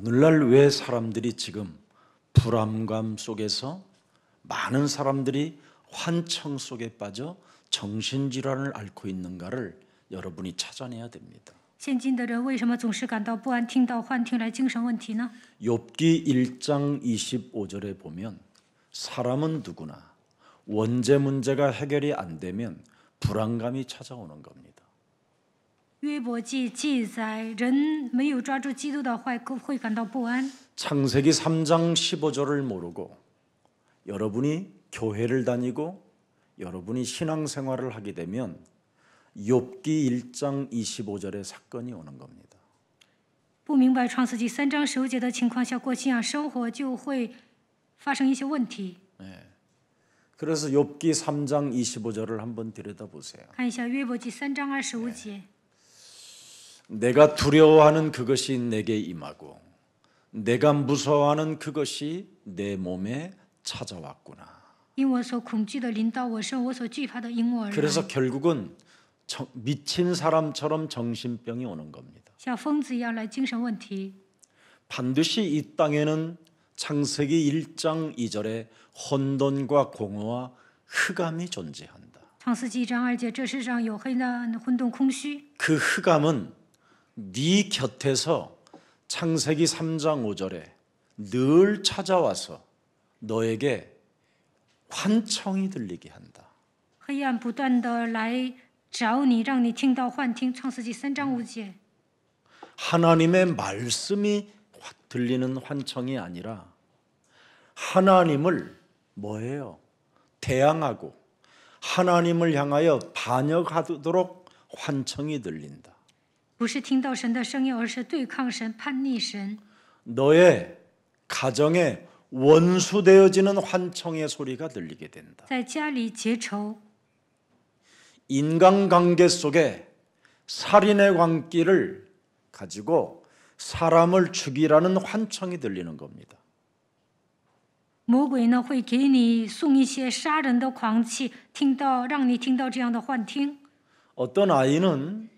오늘날 왜 사람들이 지금 불안감 속에서 많은 사람들이 환청 속에 빠져 정신질환을 앓고 있는가를 여러분이 찾아내야 됩니다. 现今的人为什么总是感到不安，听到幻听来精神问题呢？ 욥기 1장 25절에 보면 사람은 누구나 원죄 문제가 해결이 안 되면 불안감이 찾아오는 겁니다. 约伯记记载，人没有抓住基督的话，会感到不安。 창세기 3장 15절을 모르고 여러분이 교회를 다니고 여러분이 신앙생활을 하게 되면 욥기 1장 25절의 사건이 오는 겁니다. 不明白创世纪3章15节的情况下过信仰生活，就会发生一些问题。 그래서 욥기 3장 25절을 한번 들여다보세요. 看一下约伯记3章25节。 내가 두려워하는 그것이 내게 임하고 내가 무서워하는 그것이 내 몸에 찾아왔구나. 因我所恐惧的临到我身，我所惧怕的因我而来。 그래서 결국은 미친 사람처럼 정신병이 오는 겁니다. 像疯子一样来精神问题。 반드시 이 땅에는 창세기 1장 2절에 혼돈과 공허와 흑암이 존재한다. 创世纪1章2节，这世上有黑暗、混沌、空虚。 그 흑암은 네 곁에서 창세기 3장 5절에 늘 찾아와서 너에게 환청이 들리게 한다. 黑暗不断的来找你，让你听到幻听。创世纪3章5节。 하나님의 말씀이 들리는 환청이 아니라 하나님을 뭐예요? 대항하고 하나님을 향하여 반역하도록 환청이 들린다. 不是听到神的声音，而是对抗神、叛逆神。 너의 가정에 원수되어지는 환청의 소리가 들리게 된다. 在家里结仇， 인간관계 속에 살인의 광기를 가지고 사람을 죽이라는 환청이 들리는 겁니다. 魔鬼呢会给你送一些杀人的狂气，让你听到这样的幻听。 어떤 아이는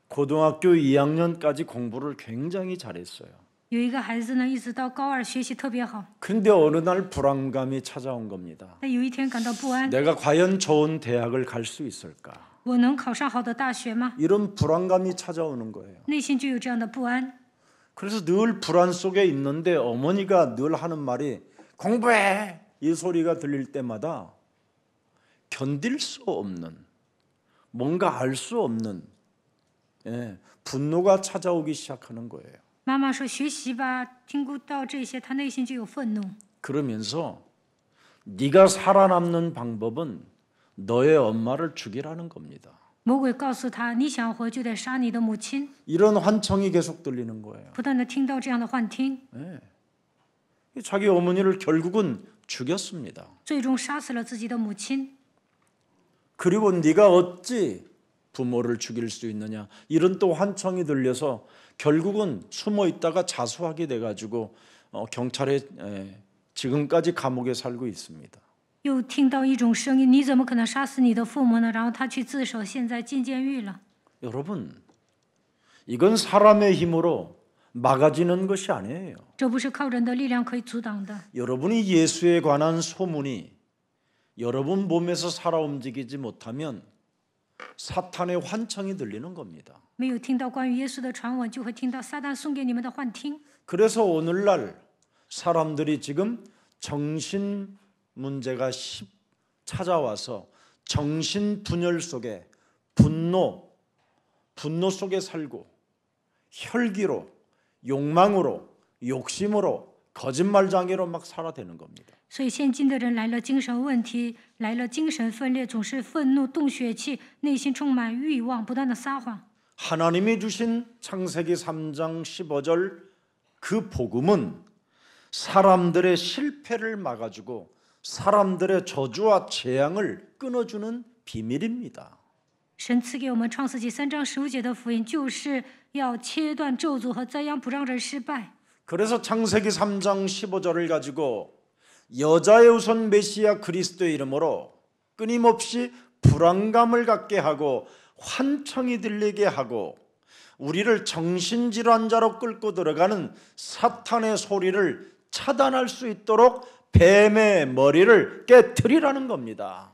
고등학교 2학년까지 공부를 굉장히 잘했어요. 有一个孩子呢，一直到高2学习特别好， 근데 어느 날 불안감이 찾아온 겁니다. 但有一天感到不安， 내가 과연 좋은 대학을 갈 수 있을까? 我能考上好的大学吗？ 이런 불안감이 찾아오는 거예요. 内心就有这样的不安。 그래서 늘 불안 속에 있는데 어머니가 늘 하는 말이 공부해! 이 소리가 들릴 때마다 견딜 수 없는, 뭔가 알 수 없는 분노가 찾아오기 시작하는 거예요. 妈妈说学习吧，听到这些，他内心就有愤怒。 그러면서 네가 살아남는 방법은 너의 엄마를 죽이라는 겁니다. 魔鬼告诉他，你想活就得杀你的母亲。 이런 환청이 계속 들리는 거예요. 不断的听到这样的幻听， 자기 어머니를 결국은 죽였습니다. 最终杀死了自己的母亲。 그리고 네가 어찌 부모를 죽일 수 있느냐 이런 또 환청이 들려서 결국은 숨어 있다가 자수하게 돼가지고 경찰에 지금까지 감옥에 살고 있습니다. 又听到一种声音，你怎么可能杀死你的父母呢？然后他去自首，现在进监狱了。 여러분, 이건 사람의 힘으로 막아지는 것이 아니에요. 这不是靠人的力量可以阻挡的。 여러분이 예수에 관한 소문이 여러분 몸에서 살아 움직이지 못하면 사탄의 환청이 들리는 겁니다. 没有听到关于耶稣的传闻，就会听到撒旦送给你们的幻听。 그래서 오늘날 사람들이 지금 정신 문제가 찾아와서 정신 분열 속에 분노 속에 살고 혈기로 욕망으로 욕심으로 거짓말장애로 막 살아대는 겁니다. 所以现今的人来了精神问题，来了精神分裂，总是愤怒、动血气，内心充满欲望，不断的撒谎。 하나님이 주신 창세기 3장 15절 그 복음은 사람들의 실패를 막아주고 사람들의 저주와 재앙을 끊어주는 비밀입니다. 神赐给我们创世纪3章15节的福音，就是要切断咒诅和灾殃，不让人失败。 그래서 창세기 3장 15절을 가지고 여자의 우선 메시아 그리스도의 이름으로 끊임없이 불안감을 갖게 하고 환청이 들리게 하고 우리를 정신질환자로 끌고 들어가는 사탄의 소리를 차단할 수 있도록 뱀의 머리를 깨트리라는 겁니다.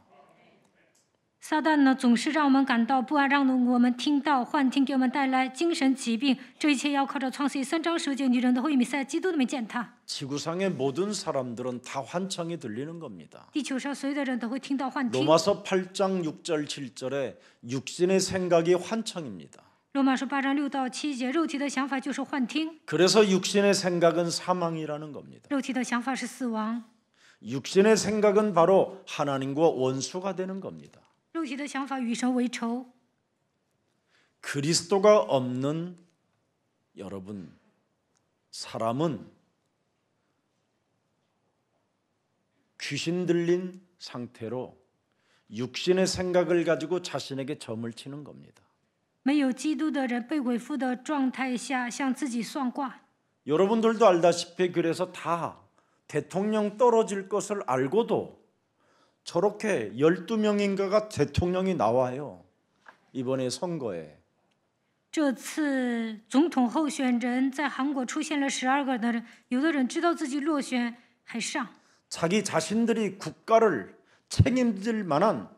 撒旦呢，总是让我们感到不安，让我们听到幻听，给我们带来精神疾病。这一切要靠着创世记3章10节，女人都会以弥赛亚基督的名践踏。 지구상의 모든 사람들은 다 환청이 들리는 겁니다. 地球上所有的人都会听到幻听。 로마서 8장 6절 7절에 육신의 생각이 환청입니다. 罗马书8章6到7节，肉体的想法就是幻听， 그래서 육신의 생각은 사망이라는 겁니다. 肉体的想法是死亡， 육신의 생각은 바로 하나님과 원수가 되는 겁니다. 肉体的想法与神为仇。 그리스도가 없는 여러분, 사람은 귀신 들린 상태로 육신의 생각을 가지고 자신에게 점을 치는 겁니다. 没有基督的人被鬼附的状态下向自己算卦。 여러분들도 알다시피 그래서 다 대통령 떨어질 것을 알고도 저렇게 12명인가가 대통령이 나와요. 이번에 선거에. 这次总统候选人在韩国出现了12个的人，有的人知道自己落选还上， 자기 자신들이 국가를 책임질 만한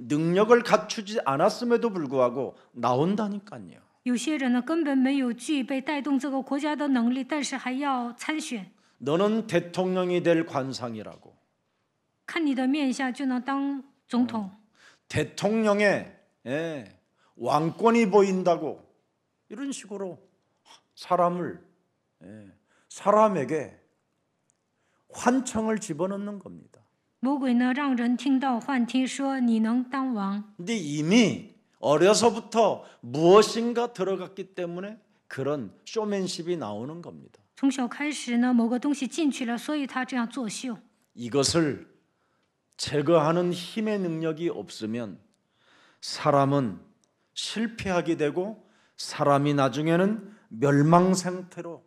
능력을 갖추지 않았음에도 불구하고 나온다니까요. 有些人呢根本没有具备带动这个国家的能力，但是还要参选。 너는 대통령이 될 관상이라고. 看你的面相就能当总统。 대통령의 왕권이 보인다고 이런 식으로 사람에게 환청을 집어넣는 겁니다. 魔鬼呢让人听到幻听，说你能当王。 근데 이미 어려서부터 무엇인가 들어갔기 때문에 그런 쇼맨십이 나오는 겁니다. 从小开始呢，某个东西进去了，所以他这样作秀。 이것을 제거하는 힘의 능력이 없으면 사람은 실패하게 되고 사람이 나중에는 멸망 상태로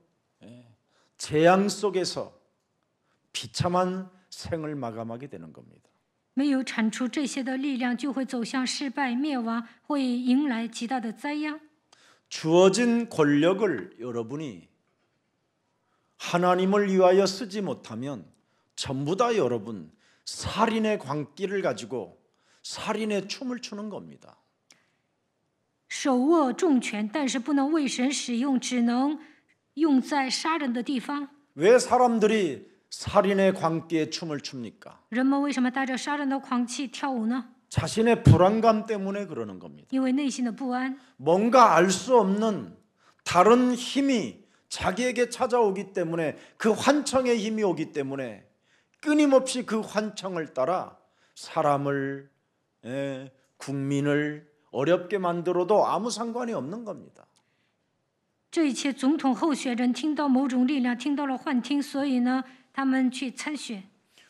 재앙 속에서 비참한 생을 마감하게 되는 겁니다. 没有铲除这些的力量，就会走向失败、灭亡，会迎来极大的灾殃。 주어진 권력을 여러분이 하나님을 위하여 쓰지 못하면 전부 다 여러분 살인의 광기를 가지고 살인의 춤을 추는 겁니다. 手握重权，但是不能为神使用，只能用在杀人的地方。 왜 사람들이 살인의 광기에 춤을 춥니까? 人们为什么带着杀人的狂气跳舞呢？ 자신의 불안감 때문에 그러는 겁니다. 因为内心的不安， 뭔가 알 수 없는 다른 힘이 자기에게 찾아오기 때문에 그 환청의 힘이 오기 때문에 끊임없이 그 환청을 따라 사람을 국민을 어렵게 만들어도 아무 상관이 없는 겁니다. 这一切总统候选人听到某种力量，听到了幻听，所以呢，他们去参选。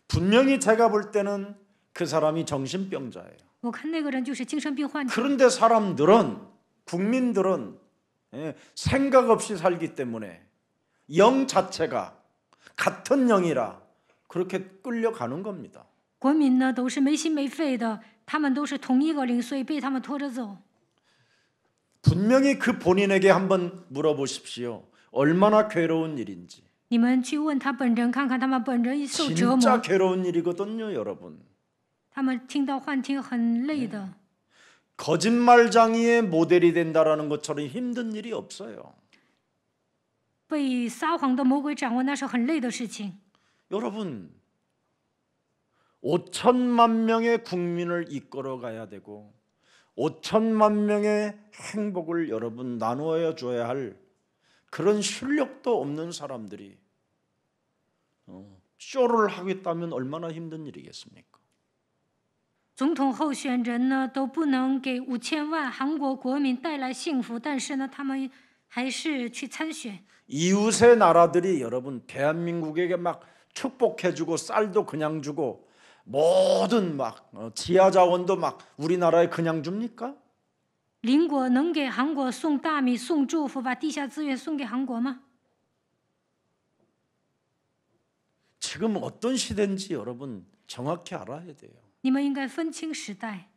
분명히 제가 볼 때는 그 사람이 정신병자예요. 我看那个人就是精神病患者， 그런데 사람들은 국민들은 생각 없이 살기 때문에 영 자체가 같은 영이라 그렇게 끌려가는 겁니다. 国民呢都是没心没肺的，他们都是同一个灵，所以被他们拖着走。 분명히 그 본인에게 한번 물어보십시오. 얼마나 괴로운 일인지. 你们去问他本人，看看他们本人受折 진짜 磨， 괴로운 일이거든요, 여러분. 他们听到幻听很累的。 거짓말장이의 모델이 된다라는 것처럼 힘든 일이 없어요. 被撒谎的魔鬼掌握，那是很累的事情。 여러분, 5천만 명의 국민을 이끌어 가야 되고 5천만 명의 행복을 여러분 나누어 줘야 할 그런 실력도 없는 사람들이 쇼를 하겠다면 얼마나 힘든 일이겠습니까? 总统候选人呢都不能给5000万韩国国民带来幸福，但是呢，他们还是去参选。 이웃의 나라들이 여러분 대한민국에게 막 축복해주고 쌀도 그냥 주고 모든 막 지하 자원도 막 우리나라에 그냥 줍니까? 邻国能给韩国送大米、送祝福，把地下资源送给韩国吗？ 지금 어떤 시대인지 여러분 정확히 알아야 돼요. 你们应该分清时代。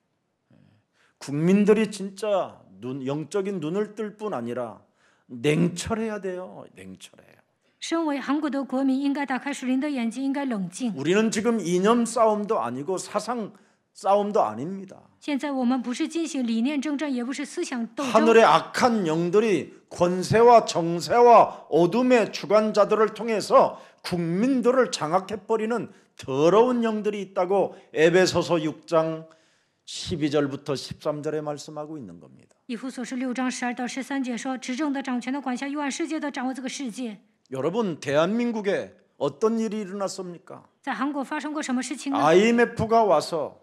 국민들이 진짜 영적인 눈을 뜰 뿐 아니라 냉철해야 돼요. 냉철해요. 身为韩国的国民，应该打开属灵的眼睛，应该冷静。 우리는 지금 이념 싸움도 아니고 사상 싸움도 아닙니다. 现在我们不是进行理念征战，也不是思想斗争。 하늘의 악한 영들이 권세와 정세와 어둠의 주관자들을 통해서 국민들을 장악해버리는 더러운 영들이 있다고 에베소서 6장 12절부터 13절에 말씀하고 있는 겁니다. 以弗所书6章12到13节说，执政的、掌权的、管辖幽暗世界的、掌握这个世界。 여러분, 대한민국에 어떤 일이 일어났습니까? 在韩国发生过什么事情呢？ IMF가 와서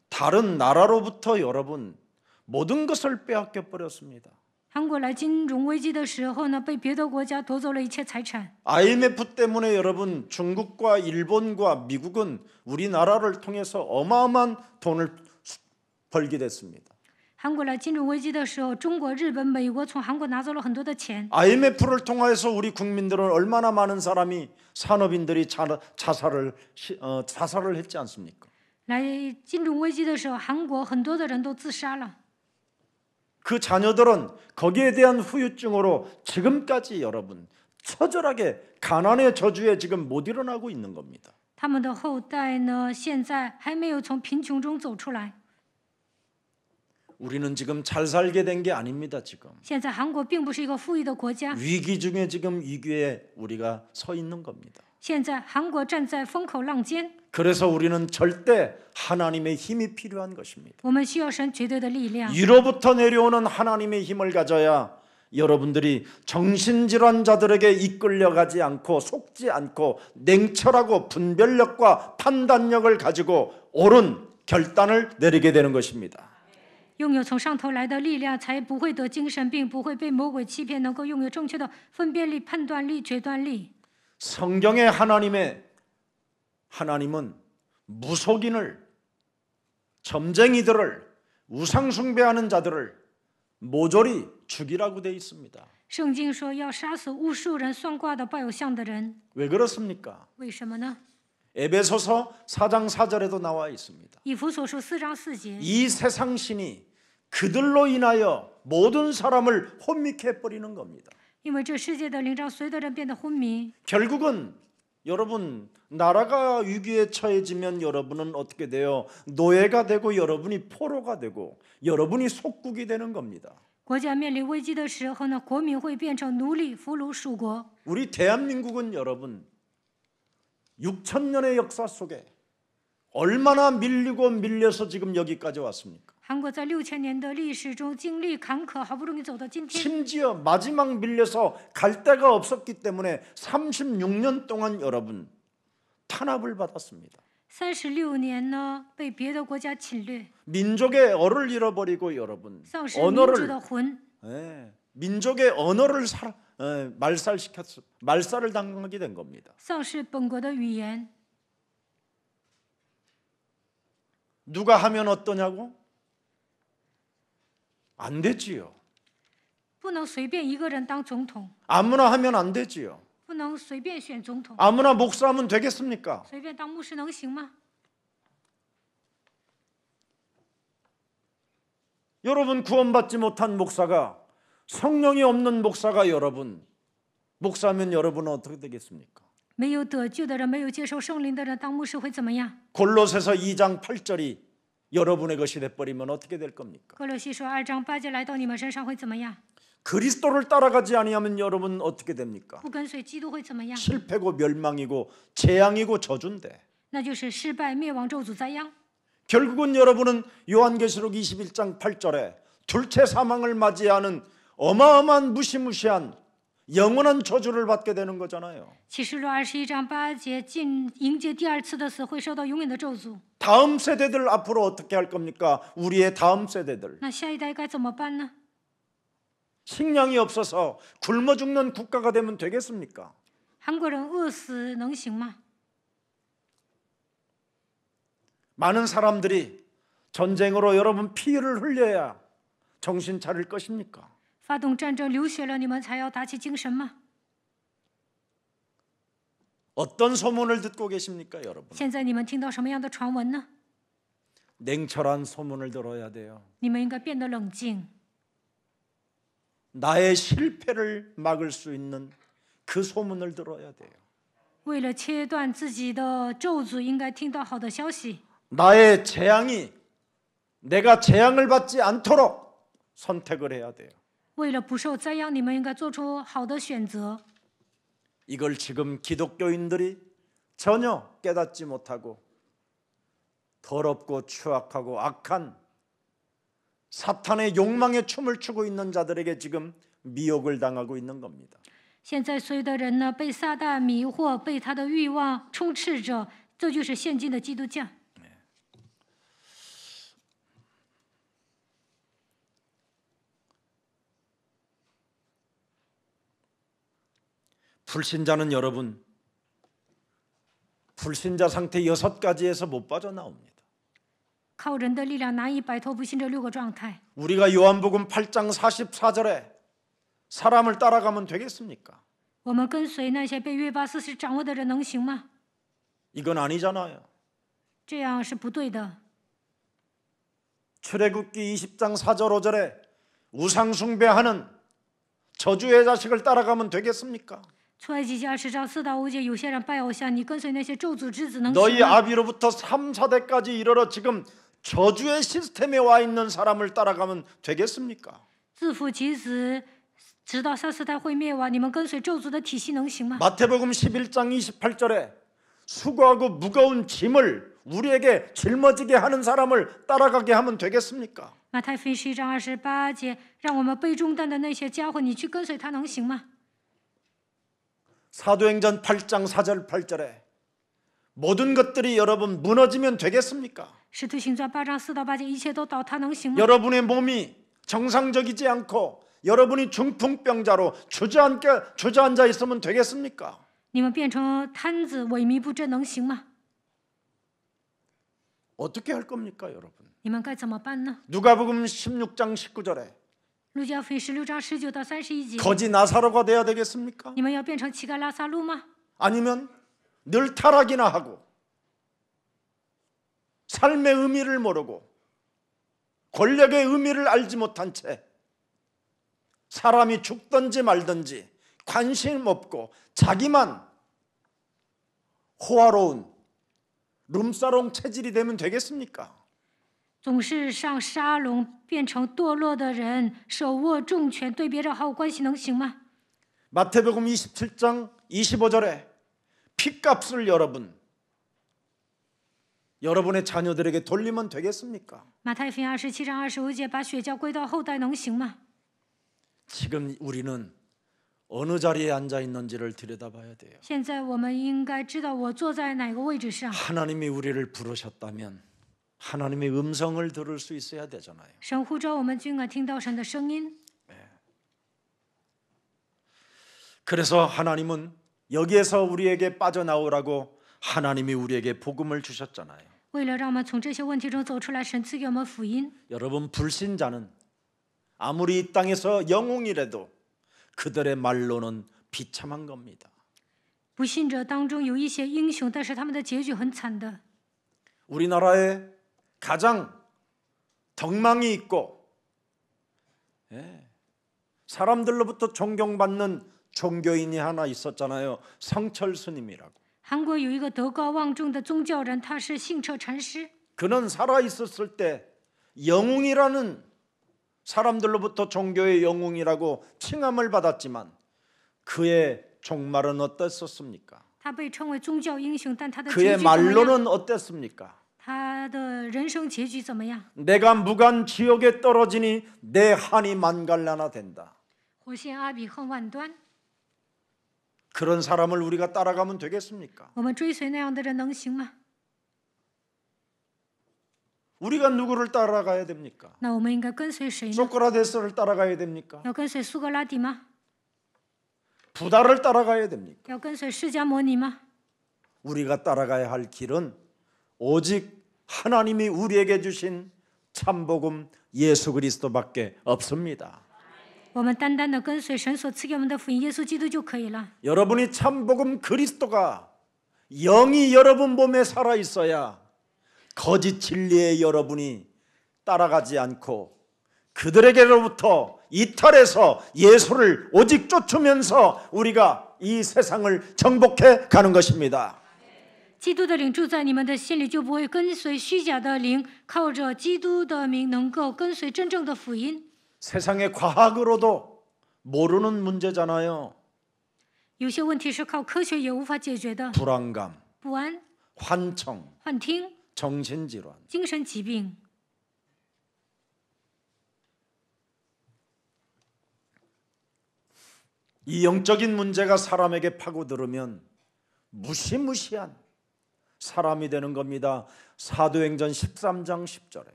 다른 나라로부터 여러분 모든 것을 빼앗겨 버렸습니다. 韩国来金融危机的时候呢，被别的国家夺走了一切财产。 IMF 때문에 여러분 중국과 일본과 미국은 우리나라를 통해서 어마어마한 돈을 벌게 됐습니다. 韩国来金融危机的时候，中国、日本、美国从韩国拿走了很多的钱。 IMF를 통해서 우리 국민들은 얼마나 많은 사람이 산업인들이 자살을 했지 않습니까? 来金融危机的时候，韩国很多的人都自杀了。 그 자녀들은 거기에 대한 후유증으로 지금까지 여러분 처절하게 가난의 저주에 지금 못 일어나고 있는 겁니다. 他们的后代呢，现在还没有从贫穷中走出来。 우리는 지금 잘 살게 된 게 아닙니다. 지금 现在韩国并不是一个富裕的国家， 위기 중에 지금 위기에 우리가 서 있는 겁니다. 现在韩国站在风口浪尖， 그래서 우리는 절대 하나님의 힘이 필요한 것입니다. 我们需要神绝对的力量。 위로부터 내려오는 하나님의 힘을 가져야 여러분들이 정신질환자들에게 이끌려가지 않고 속지 않고 냉철하고 분별력과 판단력을 가지고 옳은 결단을 내리게 되는 것입니다. 拥有从上头来的力量，才不会得精神病，不会被魔鬼欺骗，能够拥有正确的分辨力、判断力、决断力。 성경의 하나님은 무속인을, 점쟁이들을, 우상숭배하는 자들을 모조리 죽이라고 되어 있습니다. 圣经说要杀死巫术人、算卦的、拜偶像的人。 왜 그렇습니까? 为什么呢？ 에베소서 4장 4절에도 나와 있습니다. 以弗所书4章4节， 이 세상 신이 그들로 인하여 모든 사람을 혼미케 해버리는 겁니다. 因为这世界的灵让随的人变得昏迷。 결국은 여러분 나라가 위기에 처해지면 여러분은 어떻게 돼요? 노예가 되고 여러분이 포로가 되고 여러분이 속국이 되는 겁니다. 国家面临危机的时候呢，国民会变成奴隶、俘虏、属国。 우리 대한민국은 여러분 6,000년의 역사 속에 얼마나 밀리고 밀려서 지금 여기까지 왔습니까? 韩国在6000年的历史中经历坎坷，好不容易走到今天。 심지어 마지막 밀려서 갈 데가 없었기 때문에 36년 동안 여러분 탄압을 받았습니다. 36年呢，被别的国家侵略， 민족의 얼을 잃어버리고 여러분 丧失民族的 언어를 魂， 민족의 언어를 말살을 당하게 된 겁니다. 丧失本国的语言。 누가 하면 어떠냐고? 안 되지요. 不能随便一个人当总统， 아무나 하면 안 되지요. 不能随便选总统， 아무나 목사하면 되겠습니까? 随便当牧师能行吗？ 여러분 구원받지 못한 목사가 성령이 없는 목사가 여러분 목사하면 여러분은 어떻게 되겠습니까? 没有得救的人，没有接受圣灵的人，当牧师会怎么样？ 골로새서 2장 8절이 여러분의 것이 돼버리면 어떻게 될 겁니까? 哥罗西说2章8节来到你们身上会怎么样？ 그리스도를 따라가지 아니하면 여러분 어떻게 됩니까? 不跟随基督会怎么样？ 실패고 멸망이고 재앙이고 저주인데 那就是失败、灭亡、咒诅、灾殃。 결국은 여러분은 요한계시록 21장 8절에 둘째 사망을 맞이하는 어마어마한 무시무시한 영원한 저주를 받게 되는 거잖아요. 启示录21章8节，迎接第二次的死会受到永远的咒诅。 다음 세대들 앞으로 어떻게 할 겁니까? 우리의 다음 세대들. 那下一代该怎么办呢？ 식량이 없어서 굶어 죽는 국가가 되면 되겠습니까? 韩国人饿死能行吗？ 많은 사람들이 전쟁으로 여러분 피를 흘려야 정신 차릴 것입니까? 发动战争流血了，你们才要打起精神吗？ 어떤 소문을 듣고 계십니까, 여러분? 现在你们听到什么样的传闻呢？ 냉철한 소문을 들어야 돼요. 你们应该变得冷静。 나의 실패를 막을 수 있는 그 소문을 들어야 돼요. 为了切断自己的咒诅，应该听到好的消息。 나의 재앙이 내가 재앙을 받지 않도록 선택을 해야 돼요. 为了不受灾殃，你们应该做出好的选择。 이걸 지금 기독교인들이 전혀 깨닫지 못하고 더럽고 추악하고 악한 사탄의 욕망에 춤을 추고 있는 자들에게 지금 미혹을 당하고 있는 겁니다. 现在所有的人呢，被撒旦迷惑，被他的欲望充斥着，这就是现今的基督教。 불신자는 여러분, 불신자 상태 6가지에서 못 빠져나옵니다. 靠人的力量难以摆脱不信这6个状态。 우리가 요한복음 8장 44절에 사람을 따라가면 되겠습니까? 我们跟随那些被约巴斯士掌握的人能行吗？ 이건 아니잖아요. 这样是不对的。 출애굽기 20장 4절 5절에 우상 숭배하는 저주의 자식을 따라가면 되겠습니까? 出埃及记20章4到5节，有些人拜偶像，你跟随那些咒诅之子能行 너희 吗？ 아비로부터 3, 4대까지 이르러 지금 저주의 시스템에 와 있는 사람을 따라가면 되겠습니까? 自父及子，直到3、4代会灭亡，你们跟随咒诅的体系能行吗？ 마태복음 11장 28절에 수고하고 무거운 짐을 우리에게 짊어지게 하는 사람을 따라가게 하면 되겠습니까? 马太福音11章28节，让我们背重担的那些家伙，你去跟随他能行吗？ 사도행전 8장 4절 8절에 모든 것들이 여러분 무너지면 되겠습니까? 使徒行传8章4到8节，一切都倒塌能行吗？ 여러분의 몸이 정상적이지 않고 여러분이 중풍병자로 주저앉아 있으면 되겠습니까? 你们变成瘫子，萎靡不振能行吗？ 어떻게 할 겁니까, 여러분? 你们该怎么办呢？ 누가복음 16장 19절에 路加福音16章19到31节， 거지 나사로가 돼야 되겠습니까? 你们要变成乞丐拉撒路吗？ 아니면 늘 타락이나 하고 삶의 의미를 모르고 권력의 의미를 알지 못한 채 사람이 죽든지 말든지 관심 없고 자기만 호화로운 룸사롱 체질이 되면 되겠습니까? 总是上沙龙，变成堕落的人，手握重权，对别人毫无关系，能行吗？ 마태복음 27장 25절에 핏값을 여러분의 자녀들에게 돌리면 되겠습니까? 马太福音27章25节，把血交归到后代，能行吗？ 지금 우리는 어느 자리에 앉아 있는지를 들여다봐야 돼요. 现在我们应该知道我坐在哪个位置上。 하나님이 우리를 부르셨다면 하나님의 음성을 들을 수 있어야 되잖아요. 神呼召我们，就应该听到神的声音。 그래서 하나님은 여기에서 우리에게 빠져나오라고 하나님이 우리에게 복음을 주셨잖아요. 为了让我们从这些问题中走出来，神赐给我们福音。 여러분 불신자는 아무리 이 땅에서 영웅이라도 그들의 말로는 비참한 겁니다. 不信者当中有一些英雄，但是他们的结局很惨的。 우리나라에 가장 덕망이 있고 사람들로부터 존경받는 종교인이 하나 있었잖아요. 성철 스님이라고. 韩国有一个德高望重的宗教人，他是信彻禅师。 그는 살아 있었을 때 영웅이라는 사람들로부터 종교의 영웅이라고 칭함을 받았지만 그의 종말은 어땠었습니까? 他被称为宗教英雄，但他的结 그의 局怎么样？ 말로는 어땠습니까? 他的人生结局怎么样？ 내가 무간 지옥에 떨어지니 내 한이 만갈라나 된다. 火线阿比恨万端。 그런 사람을 우리가 따라가면 되겠습니까? 我们追随那样的人能行吗？ 우리가 누구를 따라가야 됩니까? 那我们应该跟随谁呢？ 소크라테스를 따라가야 됩니까? 要跟随苏格拉底吗？ 부다를 따라가야 됩니까? 要跟随释迦牟尼吗？ 우리가 따라가야 할 길은 오직 하나님이 우리에게 주신 참복음 예수 그리스도밖에 없습니다. 我们单单的跟随神所赐给我们的福音耶稣基督就可以了。 여러분이 참복음 그리스도가 영이 여러분 몸에 살아 있어야 거짓 진리에 여러분이 따라가지 않고 그들에게로부터 이탈해서 예수를 오직 쫓으면서 우리가 이 세상을 정복해 가는 것입니다. 基督的灵住在你们的心里，就不会跟随虚假的灵，靠着基督的名，能够跟随真正的福音。 세상의 과학으로도 모르는 문제잖아요. 有些问题是靠科学也无法解决的， 불안감, 不安、 환청, 幻听、 정신질환. 精神疾病。 이 영적인 문제가 사람에게 파고들으면 무시무시한 사람이 되는 겁니다. 사도행전 13장 10절에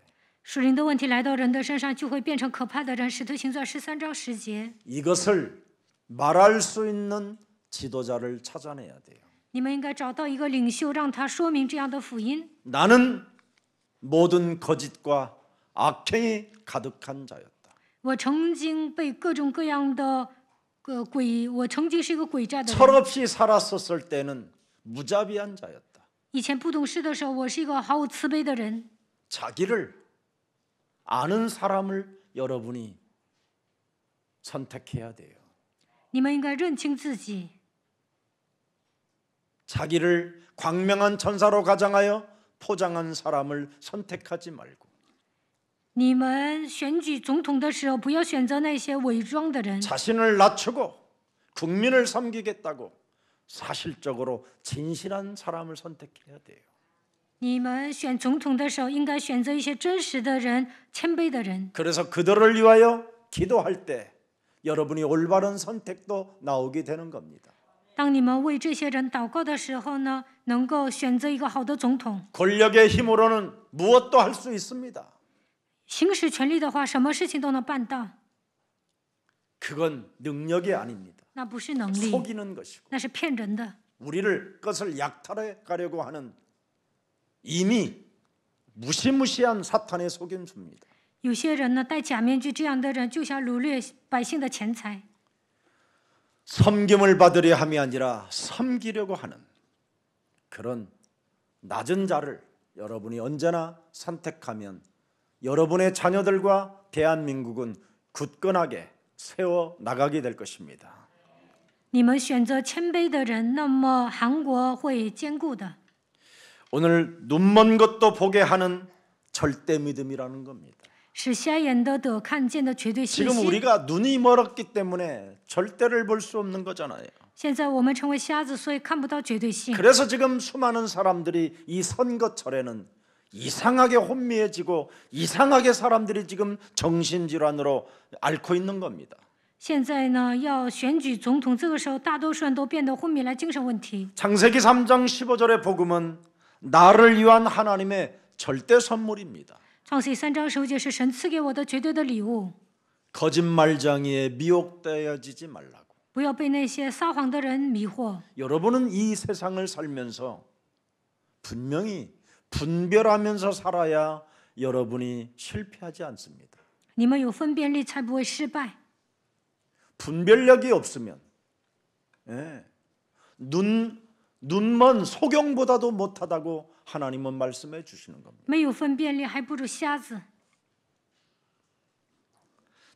属灵的问题来到人的身上，就会变成可怕的人。使徒行传13章10节， 이것을 말할 수 있는 지도자를 찾아내야 돼요. 你们应该找到一个领袖，让他说明这样的福音。 나는 모든 거짓과 악행이 가득한 자였다. 我曾经被各种各样的我曾经是一个诡诈的人。 철없이 살았었을 때는 무자비한 자였다. 以前不懂事的时候，我是一个毫无慈悲的人。 자기를 아는 사람을 여러분이 선택해야 돼요. 你们应该认清自己。 자기를 광명한 천사로 가장하여 포장한 사람을 선택하지 말고 你们选举总统的时候，不要选择那些伪装的人。 자신을 낮추고 국민을 섬기겠다고 사실적으로 진실한 사람을 선택해야 돼요. 你们选总统的时候，应该选择一些真实的人、谦卑的人。 그래서 그들을 위하여 기도할 때 여러분이 올바른 선택도 나오게 되는 겁니다. 当你们为这些人祷告的时候呢，能够选择一个好的总统。 권력의 힘으로는 무엇도 할 수 있습니다. 行使权力的话，什么事情都能办到， 그건 능력이 아닙니다. 那不是能力， 속이는 것이고 那是骗人的。 우리를 것을 약탈해 가려고 하는 이미 무시무시한 사탄의 속임수입니다. 有些人呢，戴假面具，这样的人就想掳掠百姓的钱财。 섬김을 받으려 함이 아니라 섬기려고 하는 그런 낮은 자를 여러분이 언제나 선택하면 여러분의 자녀들과 대한민국은 굳건하게 세워 나가게 될 것입니다. 你们选择谦卑的人，那么韩国会坚固的。 오늘 눈먼 것도 보게 하는 절대 믿음이라는 겁니다. 使瞎眼的得看见的绝对信 지금 心。 우리가 눈이 멀었기 때문에 절대를 볼 수 없는 거잖아요. 现在我们成为瞎子，所以看不到绝对性。 그래서 지금 수많은 사람들이 이 선거철에는 이상하게 혼미해지고 이상하게 사람들이 지금 정신질환으로 앓고 있는 겁니다. 现在呢，要选举总统，这个时候大多数人都变得昏迷了，精神问题。 창세기 3장 15절의 복음은 나를 위한 하나님의 절대 선물입니다. 创世3章15节是神赐给我的绝对的礼物， 거짓말쟁이에 미혹되어지지 말라고. 不要被那些撒谎的人迷惑。 여러분은 이 세상을 살면서 분명히 분별하면서 살아야 여러분이 실패하지 않습니다. 你们有分辨力，才不会失败。 분별력이 없으면 눈먼 소경보다도 못하다고 하나님은 말씀해 주시는 겁니다. 没有分辨力，还不如瞎子。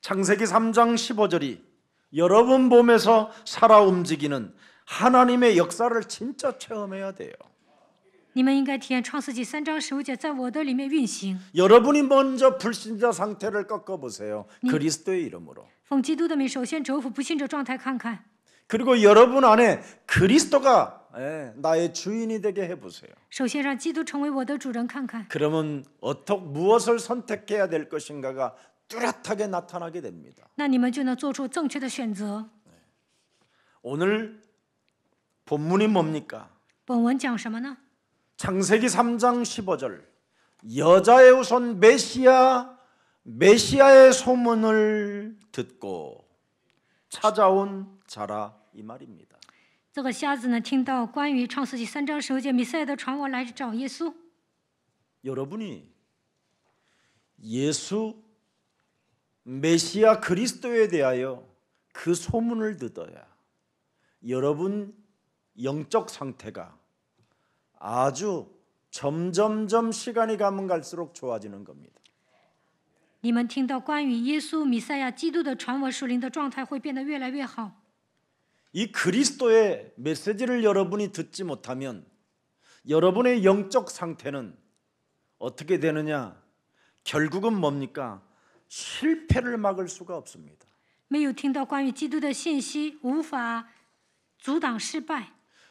창세기 3장 15절이 여러분 몸에서 살아 움직이는 하나님의 역사를 진짜 체험해야 돼요. 你们应该体验创世纪3章15节在我的里面运行。 여러분이 먼저 불신자 상태를 꺾어보세요. 그리스도의 이름으로. 奉基督的名，首先折服不信者状态看看， 그리고 여러분 안에 그리스도가 나의 주인이 되게 해보세요. 首先让基督成为我的主人看看。 그러면 무엇을 선택해야 될 것인가가 뚜렷하게 나타나게 됩니다. 那你们就能做出正确的选择。 오늘 본문이 뭡니까? 本文讲什么呢？ 창세기 3장 15절 여자의 후손 메시아의 소문을 듣고 찾아온 자라 이 말입니다. 这个瞎子呢，听到关于创世纪3章15节弥赛亚的传闻，来找耶稣。 여러분이 예수 메시아 그리스도에 대하여 그 소문을 듣어야 여러분 영적 상태가 아주 점점점 시간이 가면 갈수록 좋아지는 겁니다. 你们听到关于耶稣弥赛亚基督的传闻，属灵的状态会变得越来越好。 이 그리스도의 메시지를 여러분이 듣지 못하면 여러분의 영적 상태는 어떻게 되느냐? 결국은 뭡니까? 실패를 막을 수가 없습니다. 没有听到关于基督的信息，无法阻挡失败，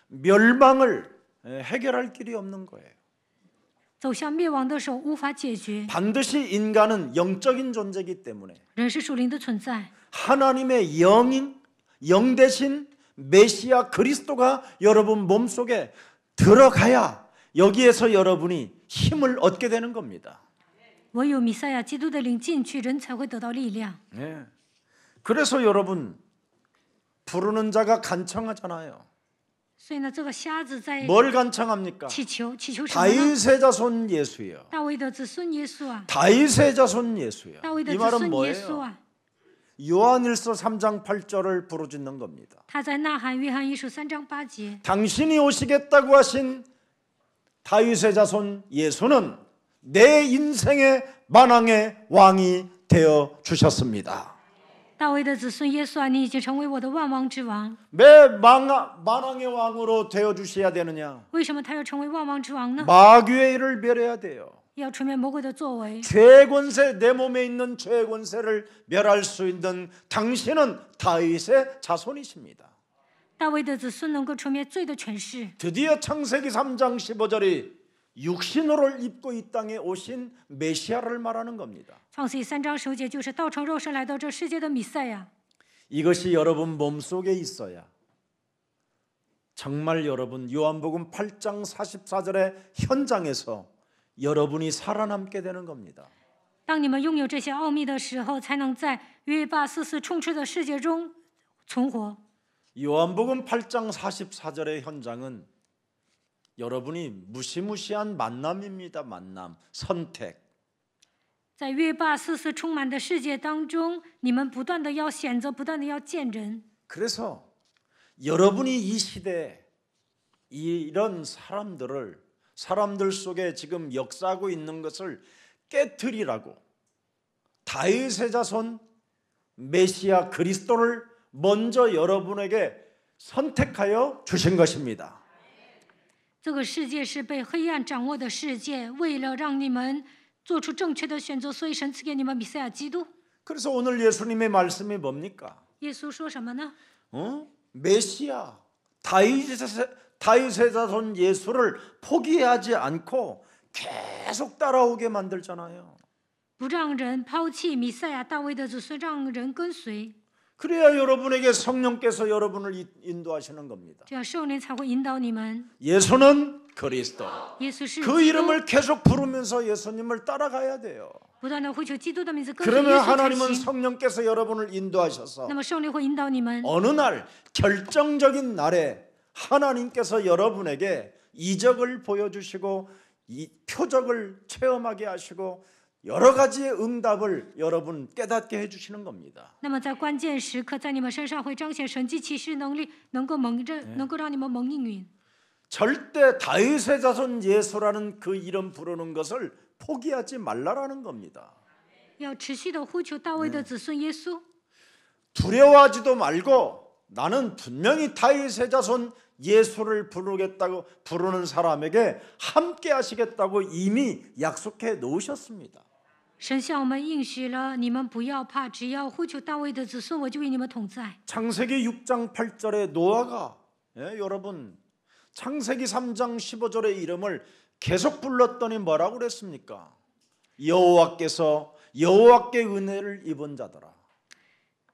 멸망을 해결할 길이 없는 거예요. 走向灭亡的时候无法解决。 반드시 인간은 영적인 존재이기 때문에 人是属灵的存在， 하나님의 영 대신 메시아 그리스도가 여러분 몸속에 들어가야 여기에서 여러분이 힘을 얻게 되는 겁니다. 唯有弥赛亚基督的灵进去，人才会得到力量。 네. 그래서 여러분 부르는 자가 간청하잖아요. 所以呢，这个瞎子在 뭘 간청합니까? 祈求什么呢？ 다윗의 자손 예수여. 大卫的子孙耶稣啊， 다윗의 자손 예수여. 大卫的 이 子 말은 孙耶稣 뭐예요? 啊， 요한일서 3장 8절을 부르짖는 겁니다. 他在呐喊约翰一书3章8节。 당신이 오시겠다고 하신 다윗의 자손 예수는 내 인생의 만왕의 왕이 되어 주셨습니다. 大卫的子孙耶稣啊，你已经成为我的万王之王。 왜 만왕의 왕으로 되어 주셔야 되느냐? 为什么他要成为万王之王呢？ 마귀의 일을 멸해야 돼요. 要除灭魔鬼的作为。 죄의 권세, 내 몸에 있는 죄의 권세를 멸할 수 있는 당신은 다윗의 자손이십니다. 大卫的子孙能够除灭罪的权势。 드디어 창세기 3장 15절이 육신으로 입고 이 땅에 오신 메시아를 말하는 겁니다. 创世记3章9节就是道成肉身来到这世界的弥赛亚。 이것이 여러분 몸속에 있어야 정말 여러분 요한복음 8장 44절의 현장에서 여러분이 살아남게 되는 겁니다. 当你们拥有这些奥秘的时候，才能在约巴44充斥的世界中存活。 요한복음 8장 44절의 현장은 여러분이 무시무시한 만남입니다. 만남, 선택. 在约巴44充满的世界当中，你们不断的要选择，不断的要见人。 그래서 여러분이 이 시대에 이런 사람들 속에 지금 역사하고 있는 것을 깨트리라고 다윗의 자손 메시아 그리스도를 먼저 여러분에게 선택하여 주신 것입니다. 这个世界是被黑暗掌握的世界，为了让你们做出正确的选择，所以神赐给你们弥赛亚基督。 그래서 오늘 예수님의 말씀이 뭡니까? 耶稣说什么呢？ 메시아 다윗의 자손 예수를 포기하지 않고 계속 따라오게 만들잖아요. 不让人抛弃弥赛亚大卫的子孙，让人跟随， 그래야 여러분에게 성령께서 여러분을 인도하시는 겁니다. 这样圣灵才会引导你们。 예수는 그리스도. 耶稣是 그 基督， 이름을 계속 부르면서 예수님을 따라가야 돼요. 不断的呼求基督的名字，跟随耶 그러면 稣才 하나님은 行。 성령께서 여러분을 인도하셔서 那么圣灵会引导你们。 어느 날 결정적인 날에 하나님께서 여러분에게 이적을 보여주시고 이 표적을 체험하게 하시고 여러 가지의 응답을 여러분 깨닫게 해주시는 겁니다. 那么在关键时刻，在你们身上会彰显神迹奇事能力，能够让你们蒙应允。 절대 다윗의 자손 예수라는 그 이름 부르는 것을 포기하지 말라라는 겁니다. 要持续的呼求大卫的子孙耶稣， 두려워하지도 말고 나는 분명히 다윗의 자손 예수를 부르겠다고 부르는 사람에게 함께 하시겠다고 이미 약속해 놓으셨습니다. 神向我们应许了，你们不要怕，只要呼求大卫的子孙，我就与你们同在。 창세기 6장 8절에 노아가 여러분 창세기 3장 15절의 이름을 계속 불렀더니 뭐라고 그랬습니까? 여호와께 은혜를 입은 자더라.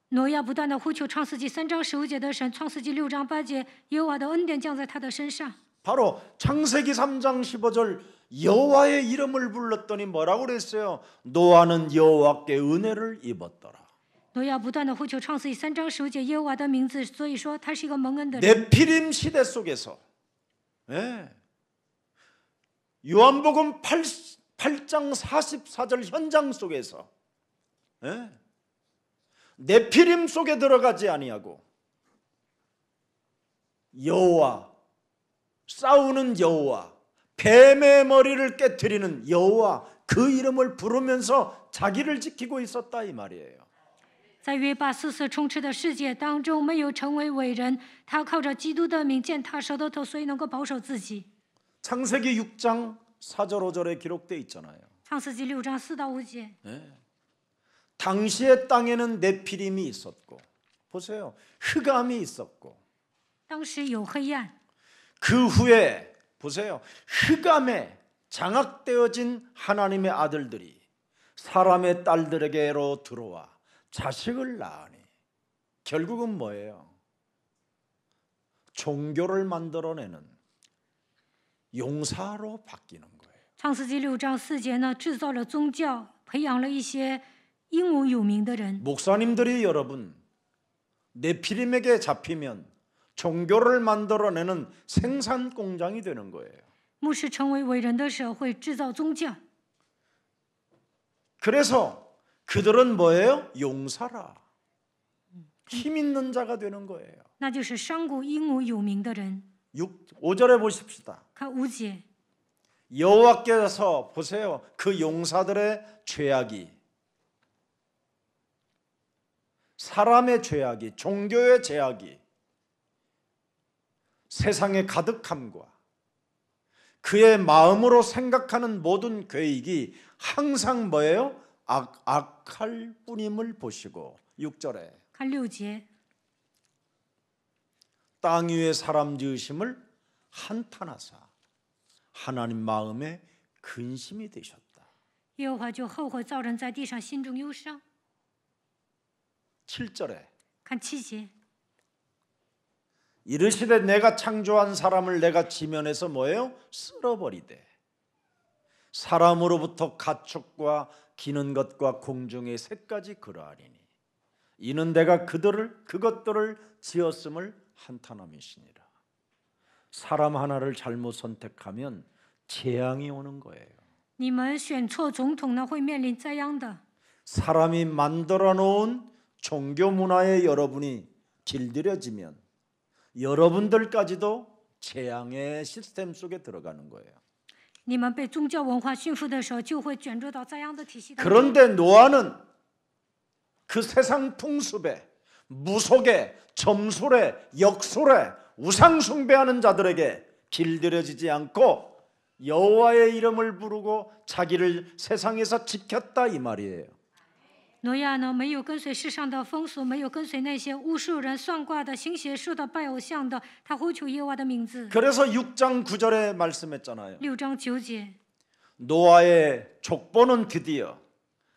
挪亚不断的呼求创世纪3章15节的神，创世纪6章8节，耶和华的恩典降在他的身上。 바로 창세기 3장 15절 여호와의 이름을 불렀더니 뭐라고 그랬어요? 노아는 여호와께 은혜를 입었더라. 挪亚不断的呼求创世纪3章15节耶和华的名字，所以说他是一个蒙恩的人。 네피림 시대 속에서 요한복음 8장 44절 현장 속에서 네피림 속에 들어가지 아니하고 여호와 싸우는 여호와 뱀의 머리를 깨트리는 여호와 그 이름을 부르면서 자기를 지키고 있었다 이 말이에요. 在约巴四四充斥的世界当中，没有成为伟人，他靠着基督的名践踏蛇的头，所以能够保守自己。 창세기 6장 4절 5절에 기록돼 있잖아요. 创世纪6章4到5节， 당시의 땅에는 네피림이 있었고 보세요. 흑암이 있었고 当时有黑暗， 그 후에 보세요. 흑암에 장악되어진 하나님의 아들들이 사람의 딸들에게로 들어와 자식을 낳으니 결국은 뭐예요? 종교를 만들어내는 용사로 바뀌는 거예요. 创世纪6章4节呢，制造了宗教，培养了一些英武有名的人。 목사님들이 여러분 네피림에게 잡히면 종교를 만들어내는 생산 공장이 되는 거예요. 牧师成为伟人的时候，会制造宗教， 그래서 그들은 뭐예요? 용사라. 힘 있는 자가 되는 거예요. 那就是商贾英武有名的人。 5절에 보십시다. 看5节， 여호와께서 보세요. 그 용사들의 죄악이 사람의 죄악이 종교의 죄악이 세상에 가득함과 그의 마음으로 생각하는 모든 계획이 항상 뭐예요? 악할 뿐임을 보시고 6절에 看6节， 땅 위에 사람 지으심을 한탄하사 하나님 마음에 근심이 되셨다. 耶和华就后悔造人在地上心中忧伤。 7절에 看7节， 이르시되 내가 창조한 사람을 내가 지면에서 뭐예요? 쓸어버리되 사람으로부터 가축과 기는 것과 공중의 새까지 그러하리니 이는 내가 그것들을 지었음을 한탄함이시니라. 사람 하나를 잘못 선택하면 재앙이 오는 거예요. 你们选错总统呢，会面临灾殃的。 사람이 만들어 놓은 종교 문화에 여러분이 길들여지면 여러분들까지도 재앙의 시스템 속에 들어가는 거예요. 你们被宗教文化驯服的时候，就会卷入到灾殃的体系当中。 그런데 노아는 그 세상 풍습에 무속에 점술에 역술에 우상 숭배하는 자들에게 길들여지지 않고 여호와의 이름을 부르고 자기를 세상에서 지켰다 이 말이에요. 挪亚呢，没有跟随世上的风俗，没有跟随那些巫术人、算卦的、行邪术的、拜偶像的，他呼求耶和华的名字。 그래서 6장 9절에 말씀했잖아요. 6章9节， 노아의 족보는 드디어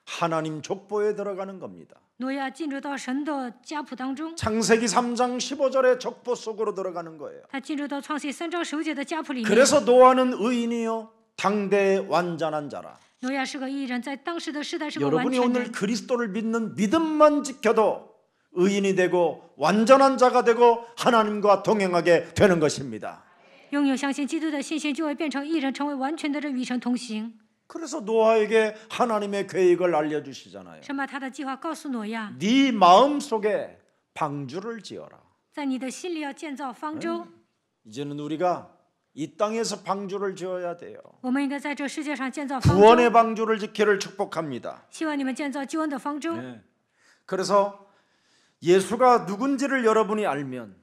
하나님 족보에 들어가는 겁니다. 挪亚进入到神的家谱当中， 창세기 3장 15절의 족보 속으로 들어가는 거예요. 他进入到创世3章9节的家谱里面。 그래서 노아는 의인이요 당대의 완전한 자라. 挪亚是个义人，在当时的世代是个完 여러분이 全 오늘 人。 그리스도를 믿는 믿음만 지켜도 의인이 되고 완전한 자가 되고 하나님과 동행하게 되는 것입니다. 拥有相信基督的信心，就会变成义人，成为完全的人，与神同行。 그래서 노아에게 하나님의 계획을 알려주시잖아요. 神把他的计划告诉挪亚， 네 마음속에 방주를 지어라. 在你的心里要建造方舟。 이제는 우리가 이 땅에서 방주를 지어야 돼요. 我们应该在这世界上建造方舟。 구원의 방주를 지키를 축복합니다. 希望你们建造救恩的方舟。 그래서 예수가 누군지를 여러분이 알면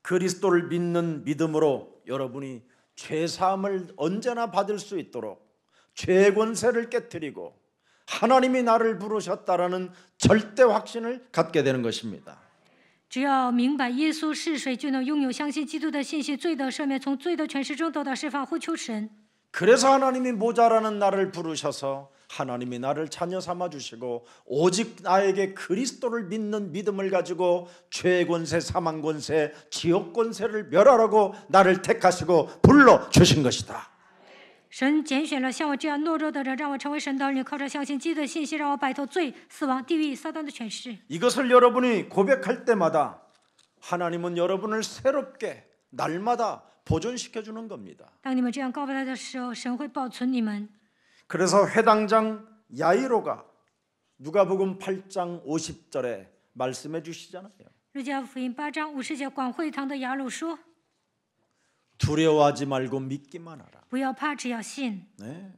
그리스도를 믿는 믿음으로 여러분이 죄 사함을 언제나 받을 수 있도록 죄의 권세를 깨뜨리고 하나님이 나를 부르셨다라는 절대 확신을 갖게 되는 것입니다. 只要明白耶稣是谁，就能拥有相信基督的信息，罪的赦免，从罪的权势中得到释放，呼求神。 그래서 하나님이 모자라는 나를 부르셔서 하나님이 나를 자녀 삼아 주시고 오직 나에게 그리스도를 믿는 믿음을 가지고 죄의 권세, 사망 권세, 지옥 권세를 멸하라고 나를 택하시고 불러 주신 것이다. 神拣选了像我这样懦弱的人，让我成为神的儿女，靠着相信基督的信息，让我摆脱罪、死亡、地狱、撒旦的权势。 이것을 여러분이 고백할 때마다 하나님은 여러분을 새롭게 날마다 보존시켜 주는 겁니다. 当你们这样告白他的时候，神会保存你们。 그래서 회당장 야이로가 누가복음 8장 50절에 말씀해 주시잖아요. 路加福音8章50节，管会堂的雅鲁说 두려워하지 말고 믿기만 하라. 不要怕，只要信。 네.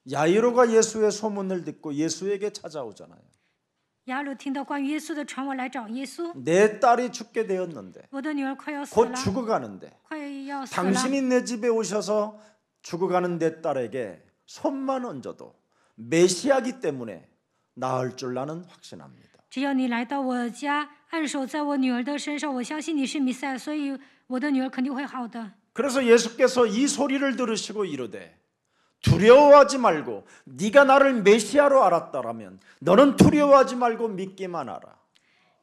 야이로가 예수의 소문을 듣고 예수에게 찾아오잖아요. 雅鲁听到关于耶稣的传闻来找耶稣， 내 딸이 죽게 되었는데 我的女儿快要死 곧 了， 죽어가는데 快要死了。 당신이 내 집에 오셔서 죽어가는 내 딸에게 손만 얹어도 메시아기 때문에 나을 줄 나는 확신합니다. 只要你来到我家，按手在我女儿的身上，我相信你是弥赛亚，所以我的女儿肯定会好的。 그래서 예수께서 이 소리를 들으시고 이르되 두려워하지 말고 네가 나를 메시아로 알았다라면 너는 두려워하지 말고 믿기만 하라.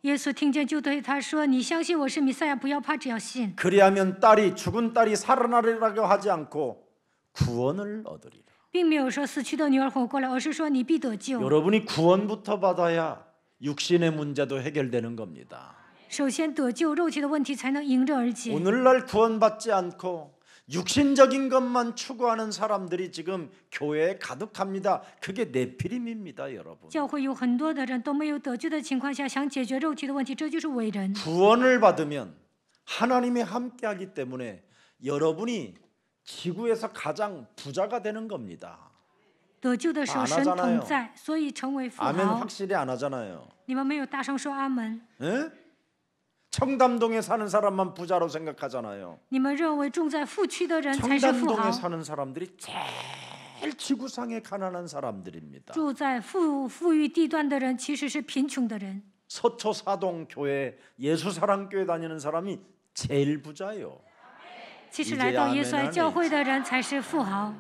耶稣听见就对他说：“你相信我是弥赛亚，不要怕，只要信。 그리하면 죽은 딸이 살아나리라고 하지 않고 구원을 얻으리라. 并没有说死去的女儿活过来，而是说你必得救。 여러분이 구원부터 받아야 육신의 문제도 해결되는 겁니다. 首先得救，肉体的问题才能迎刃而解。 오늘날 구원받지 않고 육신적인 것만 추구하는 사람들이 지금 교회에 가득합니다. 그게 네피림입니다, 여러분. 教会有很多的人都没有得救的情况下，想解决肉体的问题，这就是伟人。 구원을 받으면 하나님이 함께하기 때문에 여러분이 지구에서 가장 부자가 되는 겁니다. 得救的时候，神同在，所以成为富 아멘 豪。 확실히 안 하잖아요. 你们没有大声说阿门， 에? 청담동에 사는 사람만 부자로 생각하잖아요. 你们认为住在富区的人才是富 청담동에 豪， 사는 사람들이 제일 지구상에 가난한 사람들입니다. 住在富裕地段的人其实是贫穷的人。 서초 사동 교회 예수사랑교회 다니는 사람이 제일 부자예요. 其实来到耶稣爱教会的人才是富豪。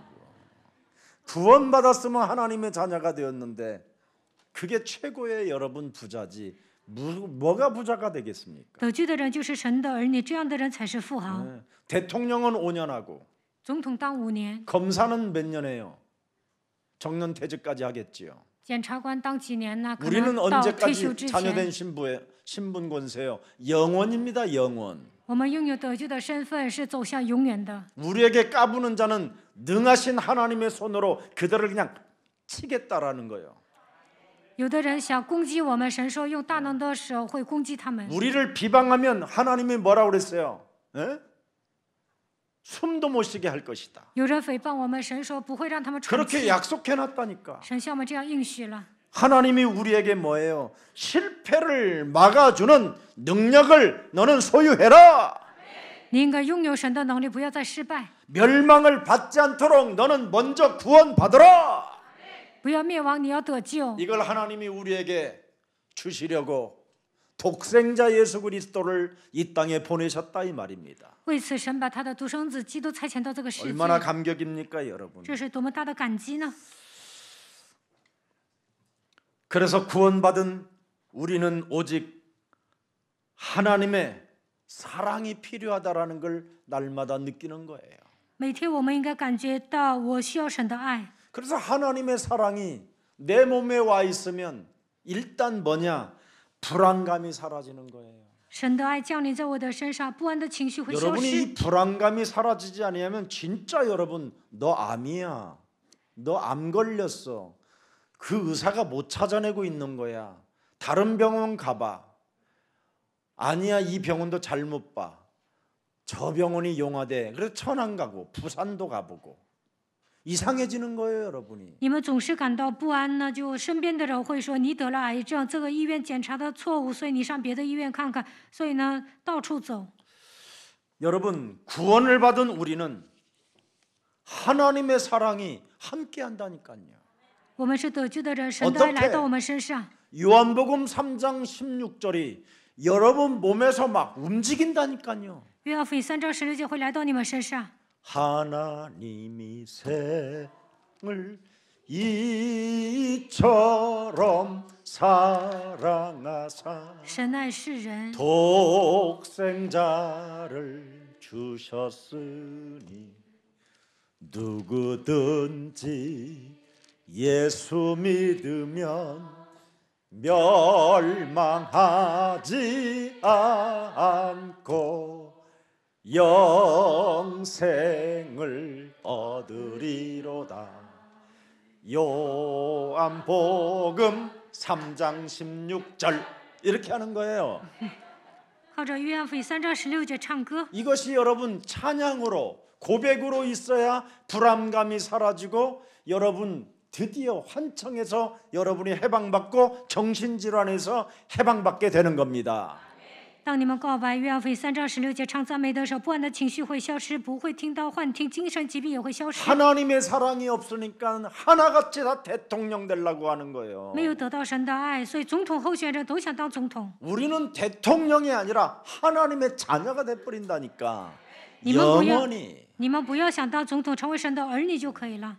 구원받았으면 하나님의 자녀가 되었는데 그게 최고의 여러분 부자지 뭐가 부자가 되겠습니까? 得救的人就是神的儿女，这样的人才是富豪。 네. 대통령은 5년 하고 总统当5年， 검사는 몇 년 해요? 정년 퇴직까지 하겠지요. 检察官当几年呢？可 우리는 能到退休 언제까지 之 자녀된 前， 신분 권세요? 영원입니다. 영원. 我们拥有得救的身份是走向永远的。 우리에게 까부는 자는 능하신 하나님의 손으로 그들을 그냥 치겠다라는 거예요. 有的人想攻击我们，神说用大能的手会攻击他们。 우리를 비방하면 하나님이 뭐라고 그랬어요? 에? 숨도 못 쉬게 할 것이다. 有人诽谤我们，神说不会让他们喘 그렇게 气。 약속해놨다니까. 神向我们这样应许了。 하나님이 우리에게 뭐예요? 실패를 막아주는 능력을 너는 소유해라. 你应该拥有神的能力，不要再失败， 멸망을 받지 않도록 너는 먼저 구원받으라. 不要灭亡，你要得救。 이걸 하나님이 우리에게 주시려고 독생자 예수 그리스도를 이 땅에 보내셨다 이 말입니다. 为此，神把他的独生子基督差遣到这个世界， 얼마나 감격입니까, 여러분? 这是多么大的感激呢？ 그래서 구원받은 우리는 오직 하나님의 사랑이 필요하다라는 걸 날마다 느끼는 거예요. 每天我们应该感觉到我需要神的爱。 그래서 하나님의 사랑이 내 몸에 와 있으면 일단 뭐냐? 불안감이 사라지는 거예요. 神的爱降临在我的身上，不安的情绪会消 여러분이 失。 이 불안감이 사라지지 않으면 진짜 여러분 너 암이야. 너 암 걸렸어. 그 의사가 못 찾아내고 있는 거야. 다른 병원 가봐. 아니야, 이 병원도 잘못 봐. 저 병원이 용하대. 그래서 천안 가고 부산도 가보고 이상해지는 거예요, 여러분이. 你们总是感到不安呢，就身边的人会说你得了癌症，这个医院检查的错误，所以你上别的医院看看。所以呢，到处走。 여러분, 구원을 받은 우리는 하나님의 사랑이 함께 한다니까요. 我们是得救的人，神的爱来到我们身上。 요한복음 3장 16절이 여러분 몸에서 막 움직인다니까요. 约翰福音3章16节会来到你们身上。 하나님이 세상을 이처럼 사랑하사 神爱世人， 독생자를 주셨으니 누구든지 예수 믿으면 멸망하지 않고 영생을 얻으리로다. 요한복음 3장 16절 이렇게 하는 거예요. 靠着约翰福音3章16节唱歌。 이것이 여러분 찬양으로 고백으로 있어야 불안감이 사라지고 여러분 드디어 환청에서 여러분이 해방받고 정신질환에서 해방받게 되는 겁니다. 当你们告白约翰福音3章16节唱赞美的时候，不安的情绪会消失，不会听到幻听，精神疾病也会消失。 하나님의 사랑이 없으니까 하나같이 다 대통령 되려고 하는 거예요. 没有得到神的爱，所以总统候选人都想当总统。 우리는 대통령이 아니라 하나님의 자녀가 돼버린다니까. 你们不要， 영원히. 你们不要想当总统，成为神的儿女就可以了。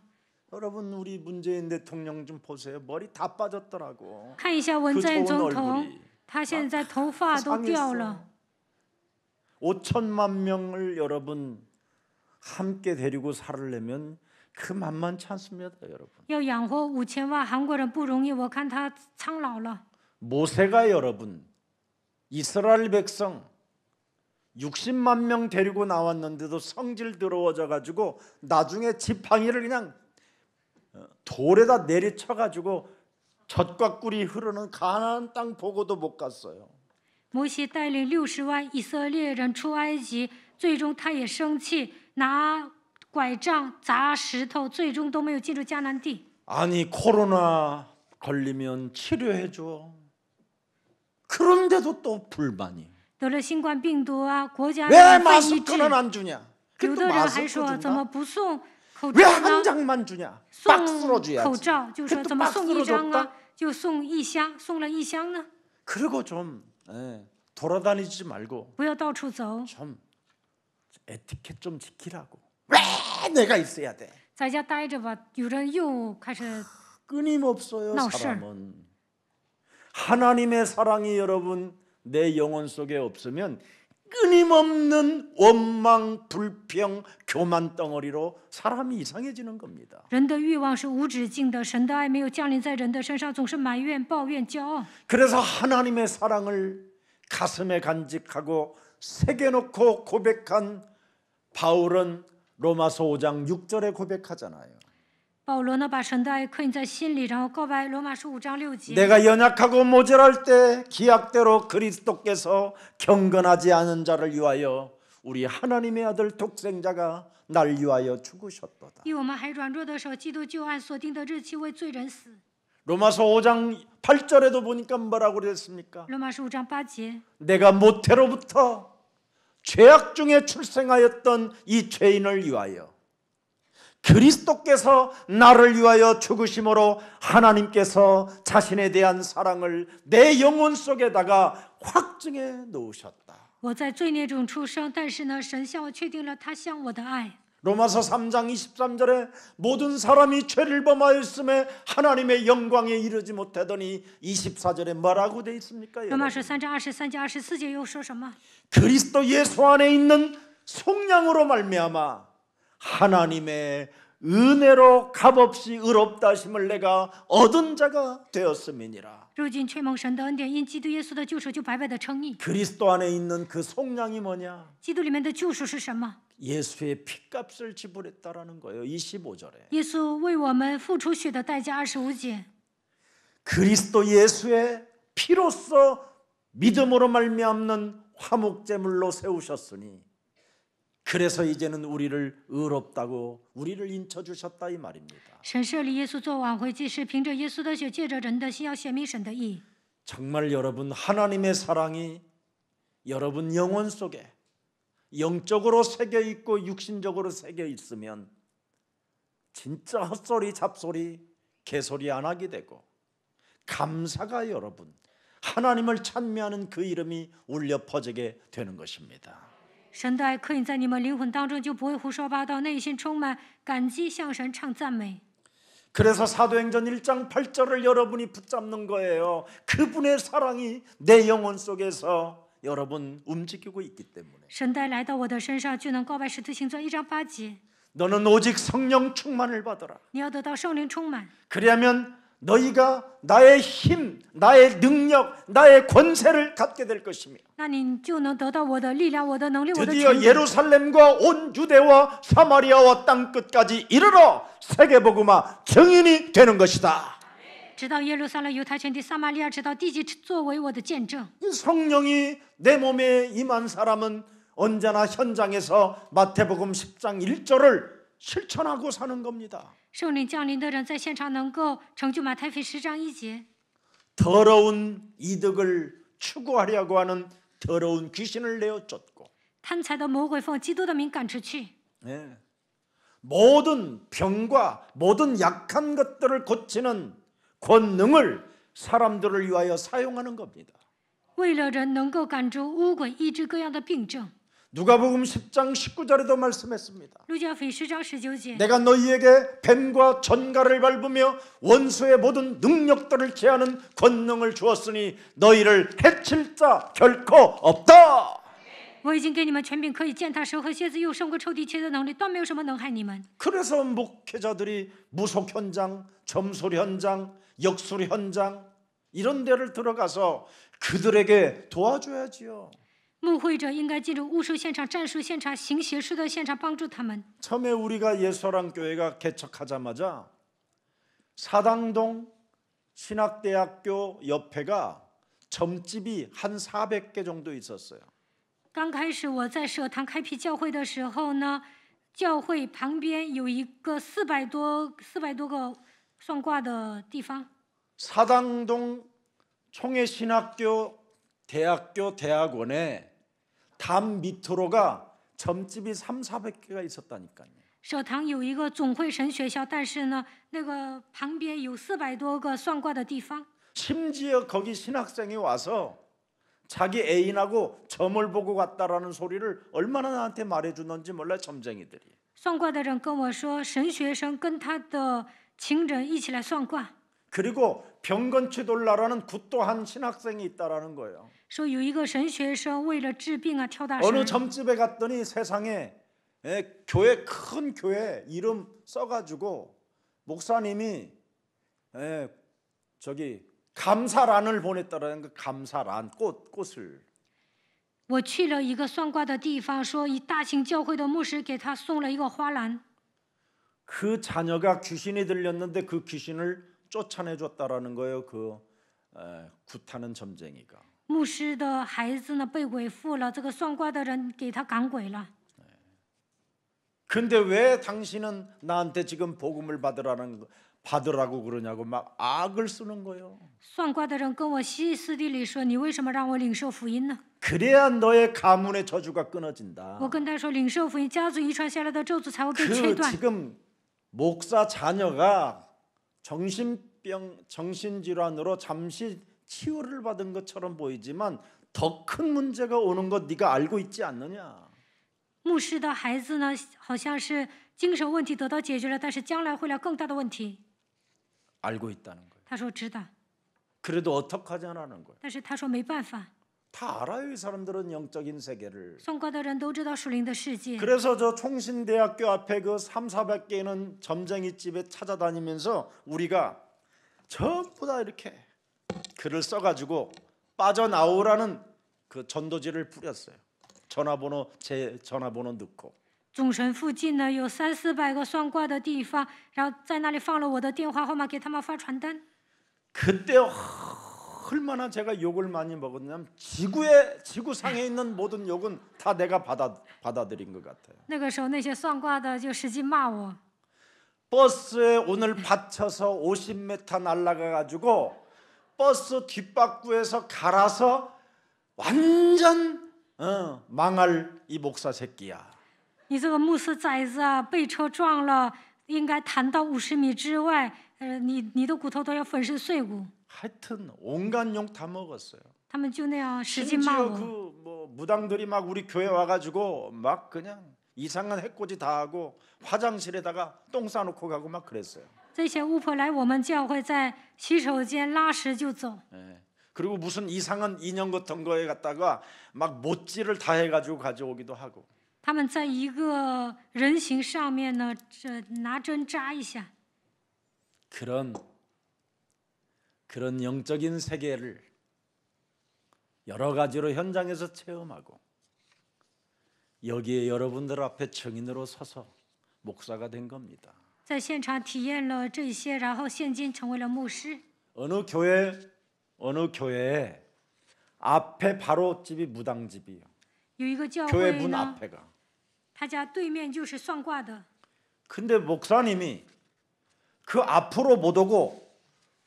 여러분 우리 문재인 대통령 좀 보세요. 머리 다 빠졌더라고. 看一下文 그 在寅 좋은 总统， 얼굴이 他现在头发都掉了。 5천만 명을 여러분 함께 데리고 살으려면 그 만만치 않습니다, 여러분. 要养活5000万韩国人不容易，我看他苍老了。 모세가 여러분 이스라엘 백성 60만 명 데리고 나왔는데도 성질 더러워져 가지고 나중에 지팡이를 그냥 돌에다 내리쳐 가지고 젖과 꿀이 흐르는 가나안 땅 보고도 못 갔어요. 摩西带领60万以色列人出埃及，最终他也生气，拿拐杖砸石头，最终都没有进入迦南地。 아니 코로나 걸리면 치료해 줘. 그런데도 또 불만이. 得了新冠病毒啊，国家 왜 免费医治。 마스크는 안 주냐? 有 또 的人还 마스크 说怎么 준다? 不送口 왜 罩 한 呢？ 장만 주냐? 送 박스로 口 줘야지. 罩，就说 그것도 怎么送一 박스로 张 줬다? 啊？就送一箱，送了一箱呢？ 그리고 좀 돌아다니지 말고 不要到处走， 좀 에티켓 좀 지키라고. 왜 내가 있어야 돼? 在家待着吧。有人又开始 끊임없어요, No, sir. 사람은. 하나님의 사랑이 여러분 내 영혼 속에 없으면 끊임없는 원망, 불평, 교만 덩어리로 사람이 이상해지는 겁니다. 人的欲望是无止境的，神的爱没有降临在人的身上，总是埋怨、抱怨、骄傲。 그래서 하나님의 사랑을 가슴에 간직하고 새겨놓고 고백한 바울은 로마서 5장 6절에 고백하잖아요. 保罗呢，把神的爱刻印在心里，然后告白罗马书5章6节。 내가 연약하고 모자랄 때 기약대로 그리스도께서 경건하지 않은 자를 위하여 우리 하나님의 아들 독생자가 날 위하여 죽으셨도다. 因为我们还软弱的时候，基督就按所定的日期为罪人死。 로마서 5장 8절에도 보니까 뭐라고 그랬습니까? 罗马书5章8节， 내가 모태로부터 죄악 중에 출생하였던 이 죄인을 위하여 그리스도께서 나를 위하여 죽으심으로 하나님께서 자신에 대한 사랑을 내 영혼 속에다가 확증해 놓으셨다. 我在罪孽中出生，但是呢，神向我确定了他向我的爱。 로마서 3장 23절에 모든 사람이 죄를 범하였음에 하나님의 영광에 이르지 못하더니 24절에 뭐라고 돼 있습니까? 罗马书3章23节、24节又说什么？ 그리스도 예수 안에 있는 속량으로 말미암아 하나님의 은혜로 값없이 의롭다 하심을 내가 얻은 자가 되었음이니라. 如今却蒙神的恩典，因基督耶稣的救赎，就白白的称义。 그리스도 안에 있는 그 속량이 뭐냐? 基督里面的救赎是什么？ 예수의 피값을 지불했다라는 거예요. 25절에. 耶稣为我们付出血的代价。25节， 그리스도 예수의 피로써 믿음으로 말미암는 화목제물로 세우셨으니 그래서 이제는 우리를 의롭다고 우리를 인쳐 주셨다 이 말입니다. 神设立耶稣做挽回祭司，凭着耶稣的血，借着人的心，要显明神的义。 정말 여러분 하나님의 사랑이 여러분 영혼 속에 영적으로 새겨 있고 육신적으로 새겨 있으면 진짜 헛소리 잡소리 개소리 안 하게 되고 감사가 여러분 하나님을 찬미하는 그 이름이 울려 퍼지게 되는 것입니다. 神的爱刻印在你们灵魂当中，就不会胡说八道，内心充满感激，向神唱赞美。 그래서 사도행전 1장 8절을 여러분이 붙잡는 거예요. 그분의 사랑이 내 영혼 속에서 여러분 움직이고 있기 때문에. 神的爱来到我的身上，就能告白使徒行传1章8节。 너는 오직 성령 충만을 받아라. 你要得到圣灵充满， 그리하면 너희가 나의 힘, 나의 능력, 나의 권세를 갖게 될 것이며 那你就能得到我的力量、我的能力、我的 드디어 权柄。 예루살렘과 온 유대와 사마리아와 땅 끝까지 이르러 세계복음화 증인이 되는 것이다. 直到耶路撒冷、犹太全地、撒玛利亚，直到地极，作为我的见证。 이 성령이 내 몸에 임한 사람은 언제나 현장에서 마태복음 10장 1절을 실천하고 사는 겁니다. 圣灵降临的人在现场能够成就马太福音10章1节。 더러운 이득을 추구하려고 하는 더러운 귀신을 내어 쫓고 贪财的魔鬼奉基督的名赶出去， 예. 모든 병과 모든 약한 것들을 고치는 권능을 사람들을 위하여 사용하는 겁니다. 为了人能够赶逐污鬼，医治各样的病症。 누가복음 10장 19절에도 말씀했습니다. 路加福音10章19节， 내가 너희에게 뱀과 전갈을 밟으며 원수의 모든 능력들을 제하는 권능을 주었으니 너희를 해칠 자 결코 없다. 我已经给你们权柄，可以践踏蛇和蝎子，又胜过仇敌切的能力，断没有什么能害你们。 그래서 목회자들이 무속 현장, 점술 현장, 역술 현장 이런 데를 들어가서 그들에게 도와줘야지요. 牧会者应该进入巫术现场、战术现场、行邪术的现场，帮助他们。 처음에 우리가 예수랑 교회가 개척하자마자 사당동 신학대학교 옆에가 점집이 한 400개 정도 있었어요. 刚开始我在社堂开辟教会的时候呢，教会旁边有一个400多个算卦的地方。 사당동 총회신학교 대학교 대학원에 담 밑으로가 점집이 300~400개가 있었다니까요. 社堂有一个总会神学校，但是呢，那个旁边有400多个算卦的地方。 심지어 거기 신학생이 와서 자기 애인하고 점을 보고 갔다라는 소리를 얼마나 나한테 말해주는지 몰라 점쟁이들이. 算卦的人跟我说，神学生跟他的情人一起来算卦， 그리고 병건치돌라라는 굿도한 신학생이 있다라는 거예요. 说有一个神学生为了治病啊跳大 어느 神。 점집에 갔더니 세상에 교회 큰 교회 이름 써가지고 목사님이 저기 감사란을 보냈다라는 그 감사란 꽃을. 我去了一个算卦的地方，说以大型教会的牧师给他送了一个花篮。 그 자녀가 귀신이 들렸는데 그 귀신을 쫓아내줬다라는 거예요. 그 굿하는 점쟁이가. 牧师的孩子呢被鬼附了，这个算卦的人给他赶鬼了。 근데 왜 당신은 나한테 지금 복음을 받으라고 그러냐고 막 악을 쓰는 거예요. 算卦的人跟我歇斯底里说：“你为什么让我领受福音呢？” 그래야 너의 가문의 저주가 끊어진다. 我跟他说：“领受福音，家族遗传下来的咒诅才会被切 그 断。” 지금 목사 자녀가 정신질환으로 잠시 치유를 받은 것처럼 보이지만 더 큰 문제가 오는 것 네가 알고 있지 않느냐? 牧师的孩子呢，好像是精神问题得到解决了，但是将来会来更大的问题。 알고 있다는 거예요. 他说知道， 그래도 어떡하냐는 거예요. 但是他说没办法。 다 알아요, 이 사람들은 영적인 세계를. 算卦的人都知道属灵的世界。 그래서 저 총신대학교 앞에 그 300~400개 있는 점쟁이 집에 찾아다니면서 우리가 전부 다 이렇게 글을 써가지고 빠져나오라는 그 전도지를 뿌렸어요. 제 전화번호 넣고. 总神附近呢有300~400个算卦的地方，然后在那里放了我的电话号码，给他们发传单。 그때 얼마나 제가 욕을 많이 먹었냐면 지구상에 있는 모든 욕은 다 내가 받아들인 것 같아요. 那个时候那些算卦的就使劲骂我。 버스에 오늘 받쳐서 50m 날아가가지고 버스 뒷바퀴에서 갈아서 완전 망할 이 목사 새끼야. 你这个牧师崽子啊，被车撞了，应该弹到50米之外，你的骨头都要粉身碎骨。 하여튼 온갖 욕 다 먹었어요. 他们就那样使劲骂 심지어 我。 그 무당들이 막 우리 교회 와가지고 막 그냥 이상한 해코지 다 하고 화장실에다가 똥 싸놓고 가고 막 그랬어요. 这些巫婆来我们教会，在洗手间拉屎就走。 그리고 무슨 이상한 인형 같은 거에 갖다가 막 못질을 다 해가지고 가져오기도 하고. 他们在一个人形上面呢，拿针扎一下。 그런 영적인 세계를 여러 가지로 현장에서 체험하고 여기에 여러분들 앞에 증인으로 서서 목사가 된 겁니다. 在现场体验了这些，然后现今成为了牧师。 어느 교회에 앞에 바로 집이 무당집이에요. 有一个教 교회 会 문 呢， 앞에가. 他家对面就是算卦的。 근데 목사님이 그 앞으로 못 오고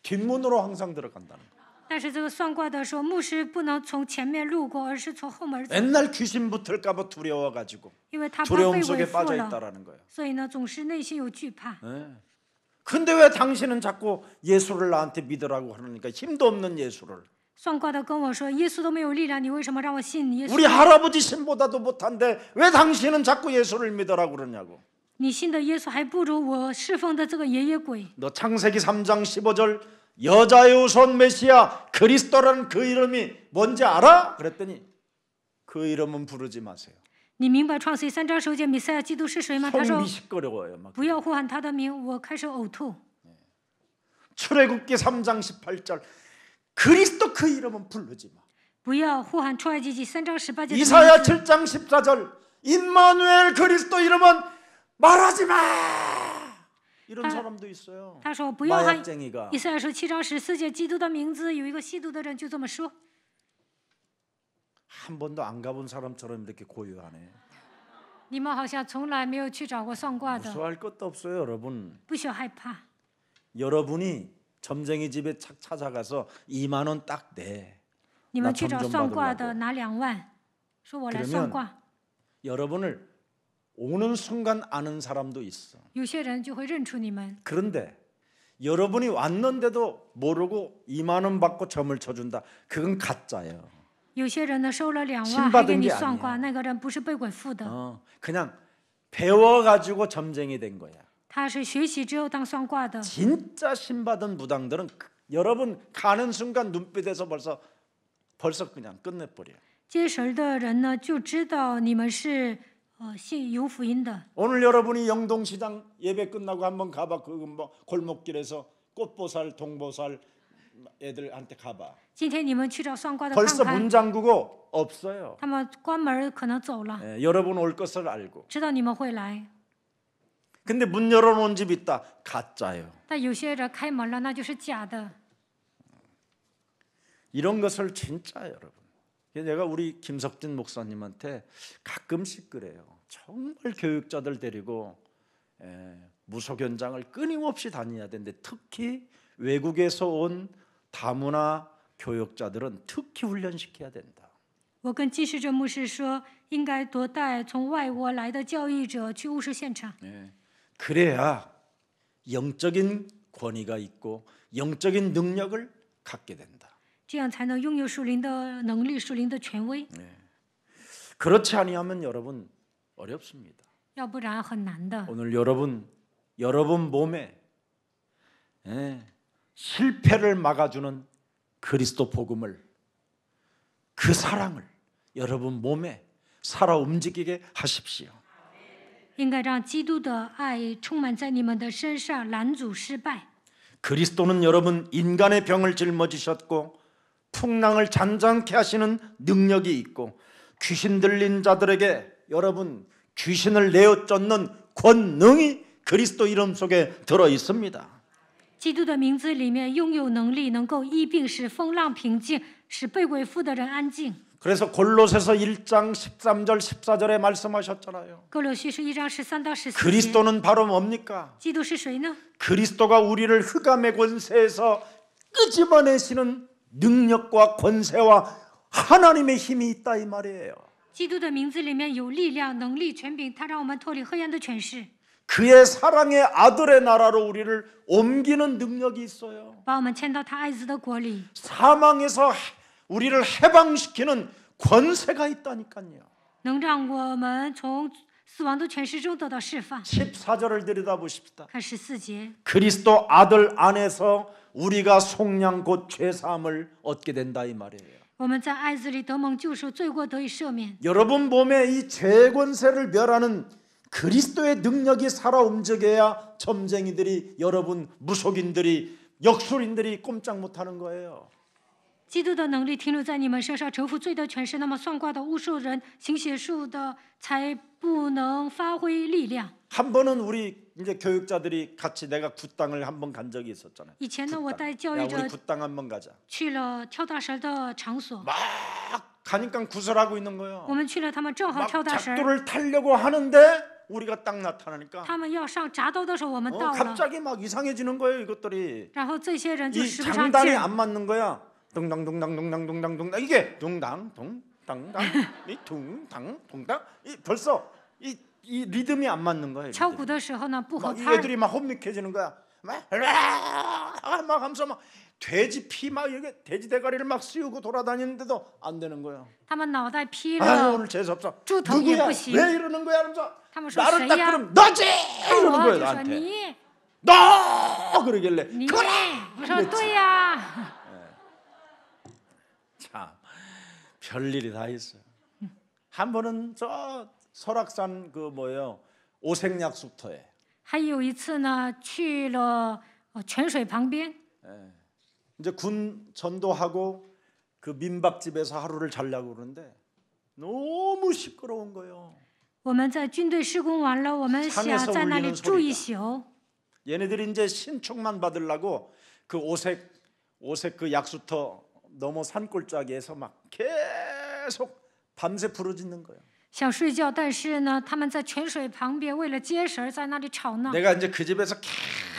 뒷문으로 항상 들어간다는 거예요. 但是这个算卦的说，牧师不能从前面路过，而是从后门走， 맨날 귀신 붙을까 봐 두려워가지고 因为他怕 두려움 被 속에 鬼附 빠져 了， 있다라는 거예요. 所以呢，总是内心有惧怕。 근데 왜 당신은 자꾸 예수를 나한테 믿으라고 하니까 힘도 없는 예수를 算卦的跟我说，耶稣都没有力量，你为什么让我信耶稣？ 우리 할아버지 신보다도 못한데 왜 당신은 자꾸 예수를 믿으라고 그러냐고. 你信的耶稣还不如我侍奉的这个爷爷鬼。 너 창세기 3장 15절 여자의 우선 메시아 그리스도라는 그 이름이 뭔지 알아? 그랬더니 그 이름은 부르지 마세요. 你明白创世3章9节弥赛亚基督是谁吗？他 속 说 미식거려요. 막. 不要呼喊他的名，我开始呕吐。 출애굽기 3장 18절 그리스도 그 이름은 부르지 마. 不要呼喊出埃及记3章18节。 이사야 7장 14절 임마누엘 그리스도 이름은 말하지 마. 이런 사람도 있어요. 他说不要喊。 마약쟁이가 以赛亚书7章14节基督的名字，有一个吸毒的人就这么说。 한 번도 안 가본 사람처럼 이렇게 고요하네. 你们好像从来没有去找过算卦的， 무서워할 것도 없어요, 여러분. 不需要害怕。 여러분이 점쟁이 집에 찾아가서 2만 원 딱 내. 你们去找 나 算卦 좀 的拿2万，说我来算卦。 여러분을 오는 순간 아는 사람도 있어. 有些人就会认出你们， 그런데 여러분이 왔는데도 모르고 2만 원 받고 점을 쳐준다. 그건 가짜예요. 有些人呢收了2万 신받은 还给你 게 算卦， 아니야 那个人不是被鬼附的， 그냥 배워가지고 점쟁이 된 거야. 他是学习之后当算卦的。 진짜 신받은 무당들은 여러분 가는 순간 눈빛에서 벌써 그냥 끝내버려. 接神的人呢就知道你们是信有福音的。 오늘 여러분이 영동시장 예배 끝나고 한번 가봐. 그 뭐 골목길에서 꽃보살, 동보살 애들한테 가봐. 今天你们去找算卦的看 벌써 看， 문 잠그고 없어요. 他们关门可能走了， 여러분 올 것을 알고. 知道你们会来。 근데 문 열어놓은 집 있다. 가짜예요. 但有些人开门了，那就是假的。 이런 것을 진짜 여러분. 내가 우리 김석진 목사님한테 가끔씩 그래요. 정말 교육자들 데리고 무속 현장을 끊임없이 다녀야 되는데 특히 외국에서 온 다문화 교육자들은 특히 훈련시켜야 된다. 我跟记事者牧师说，应该多带从外国来的教育者去务实现场， 그래야 영적인 권위가 있고 영적인 능력을 갖게 된다. 这样才能拥有属灵的能力、属灵的权威。 그렇지 아니하면 여러분 어렵습니다. 要不然很难的。 오늘 여러분 몸에 실패를 막아주는 그리스도 복음을 그 사랑을 여러분 몸에 살아 움직이게 하십시오. 应该让基督的爱充满在你们的身上，拦阻失败。 그리스도는 여러분 인간의 병을 짊어지셨고 풍랑을 잔잔케 하시는 능력이 있고 귀신 들린 자들에게 여러분 귀신을 내어 쫓는 권능이 그리스도 이름 속에 들어 있습니다. 基督的名字里面拥有能力，能够医病，使风浪平静，使被鬼附的人安静。 그래서 골로새서 1장 13절 14절에 말씀하셨잖아요. 哥罗西书1章13到14节。 그리스도는 바로 뭡니까? 基督是谁呢？ 그리스도가 우리를 흑암의 권세에서 끄집어내시는 능력과 권세와 하나님의 힘이 있다 이 말이에요. 基督的名字里面有力量、能力、权柄，他让我们脱离黑暗的权势， 그의 사랑의 아들의 나라로 우리를 옮기는 능력이 있어요. 把我们迁到他爱子的国里， 사망에서 우리를 해방시키는 권세가 있다니까요. 能让我们从死亡的权势中得到释放。 14절을 들여다보십시다. 看14节， 그리스도 아들 안에서 우리가 속량 곧 죄사함을 얻게 된다 이 말이에요. 我们在爱子里得蒙救赎，罪过得以赦免。 여러분 몸에 이 죄 권세를 멸하는 그리스도의 능력이 살아 움직여야 점쟁이들이 여러분 무속인들이 역술인들이 꼼짝 못하는 거예요. 基督的能力停留在你们身上，仇富罪的权势，那么算卦的巫术人、行邪术的才不能发挥力量。 한 번은 우리 이제 교육자들이 같이 내가 굿당을 한 번 간 적이 있었잖아요. 以前呢，我带教 야 育者 우리 굿당 한번 가자. 去了跳大神的场所， 막 가니까 구설하고 있는 거예요. 我们去了，他们正好 막 跳大神， 작두를 타려고 하는데 우리가 딱 나타나니까 他们要上铡刀的时候，我们到了， 갑자기 막 이상해지는 거예요. 이것들이 然后这些人就 이 使不上劲 장단이 儿， 안 맞는 거야. 둥당둥당둥당둥당둥당 이게 둥당 둥당당 이 둥당 둥당 이 벌써 이 리듬이 안 맞는 거예요. 敲鼓的时候呢不合 막 拍儿， 얘들이 막 혼미해지는 거야. 막 하면서 막 돼지 피 막 이렇게 돼지 대가리를 막 씌우고 돌아다니는데도 안 되는 거예요. 他们脑袋披 아 了 오늘 재수 없어. 猪头也 누구야? 不行， 왜 이러는 거야? 하면서 他们说 나를 谁 딱 呀？ 그러면 너지 看 이러는 我 거예요 就说 나한테. 你， 너 그러길래 你， 그래. 我说对呀， 참 별일이 다 있어요. 한 번은 저 설악산 그 뭐예요 오색약수터에 还有一次呢去了泉水旁边， 이제 군 전도하고 그 민박집에서 하루를 자려고 그러는데 너무 시끄러운 거예요. 我们在军队施工完了，我们想 산에서 在那里 울리는 住一 소리가 宿。 얘네들이 이제 신축만 받으려고 그 오색 그 약수터 너머 산골짜기에서 막 계속 밤새 부르짖는 거예요. 想睡觉，但是呢，他们在泉水旁边为了接神儿在那里吵闹。 내가 이제 그 집에서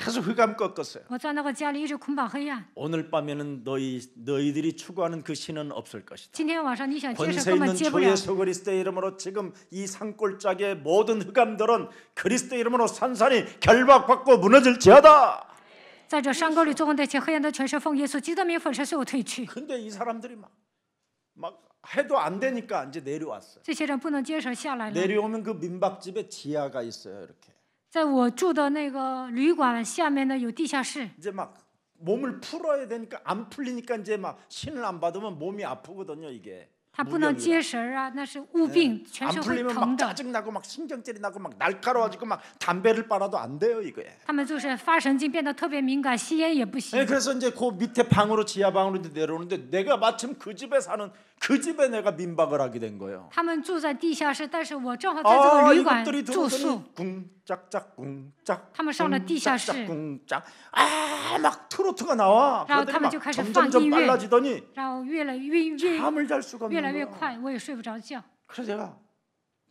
계속 흑암 꺾었어요. 我在那个家里一直捆绑黑暗。 오늘 밤에는 너희들이 추구하는 그 신은 없을 것이다. 今天晚上你想接 권세 神根本 있는 接不了 주 。 예수 그리스도의 이름으로 지금 이 산골짜기의 모든 흑암들은 그리스도의 이름으로 산산이 결박받고 무너질지어다. 在这山沟里作工的一切黑暗的全是奉耶稣基督的名粉身所有退去。 근데 이 사람들이 막 해도 안 되니까 이제 내려왔어요. 这些人不能接神下来了。 내려오면 그 민박집에 지하가 있어요. 이렇게 在我住的那个旅馆下面呢有地下室， 이제 막 몸을 풀어야 되니까 안 풀리니까 이제 막 신을 안 받으면 몸이 아프거든요. 이게 他不能 무병이라. 接神儿啊，那是误病，全 안 是会 풀리면 疼 막 的。 짜증 나고 막 신경질이 나고 막 날카로워지고 막 담배를 빨아도 안 돼요 이게. 他们就是发神经，变得特别敏感，吸烟也不行。 네, 그래서 이제 그 밑에 방으로 지하 방으로 내려오는데 내가 마침 그 집에 사는 그 집에 내가 민박을 하게 된 거예요. 他们住在地下室，但是我正好在这个旅馆 이것들이 住宿。 들어오더니 궁짝짝 궁짝 他们上了地下室， 궁짝 막 트로트가 나와. 然后 그러더니 他们 막 就开始放 점점 音乐， 빨라지더니 然后越来越 잠을 잘 수가 越来 없는 越 거야. 快，我也睡不着觉， 그래서 제가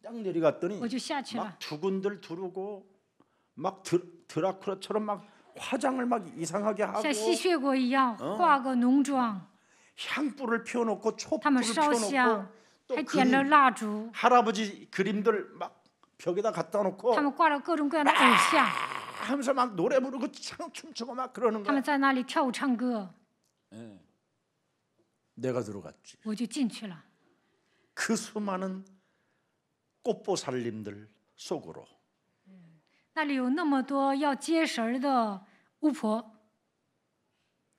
딱 내려갔더니 我就下去了。 막 두근들 두르고 막 드라큘라처럼 막 화장을 막 이상하게 하고 像吸血鬼一样化个浓妆， 향불을 피워놓고 他们 촛불을 烧 피워놓고 香， 또 还点了 그림, 蜡烛， 할아버지 그림들 막 벽에다 갖다 놓고 他们挂了各种各样的偶像， 하면서 막 노래 부르고 춤추고 막 그러는 他们 거야. 在那里跳舞唱歌， 내가 들어갔지. 我就进去了。 그 수많은 꽃보살님들 속으로 那里有那么多要接神儿的巫婆，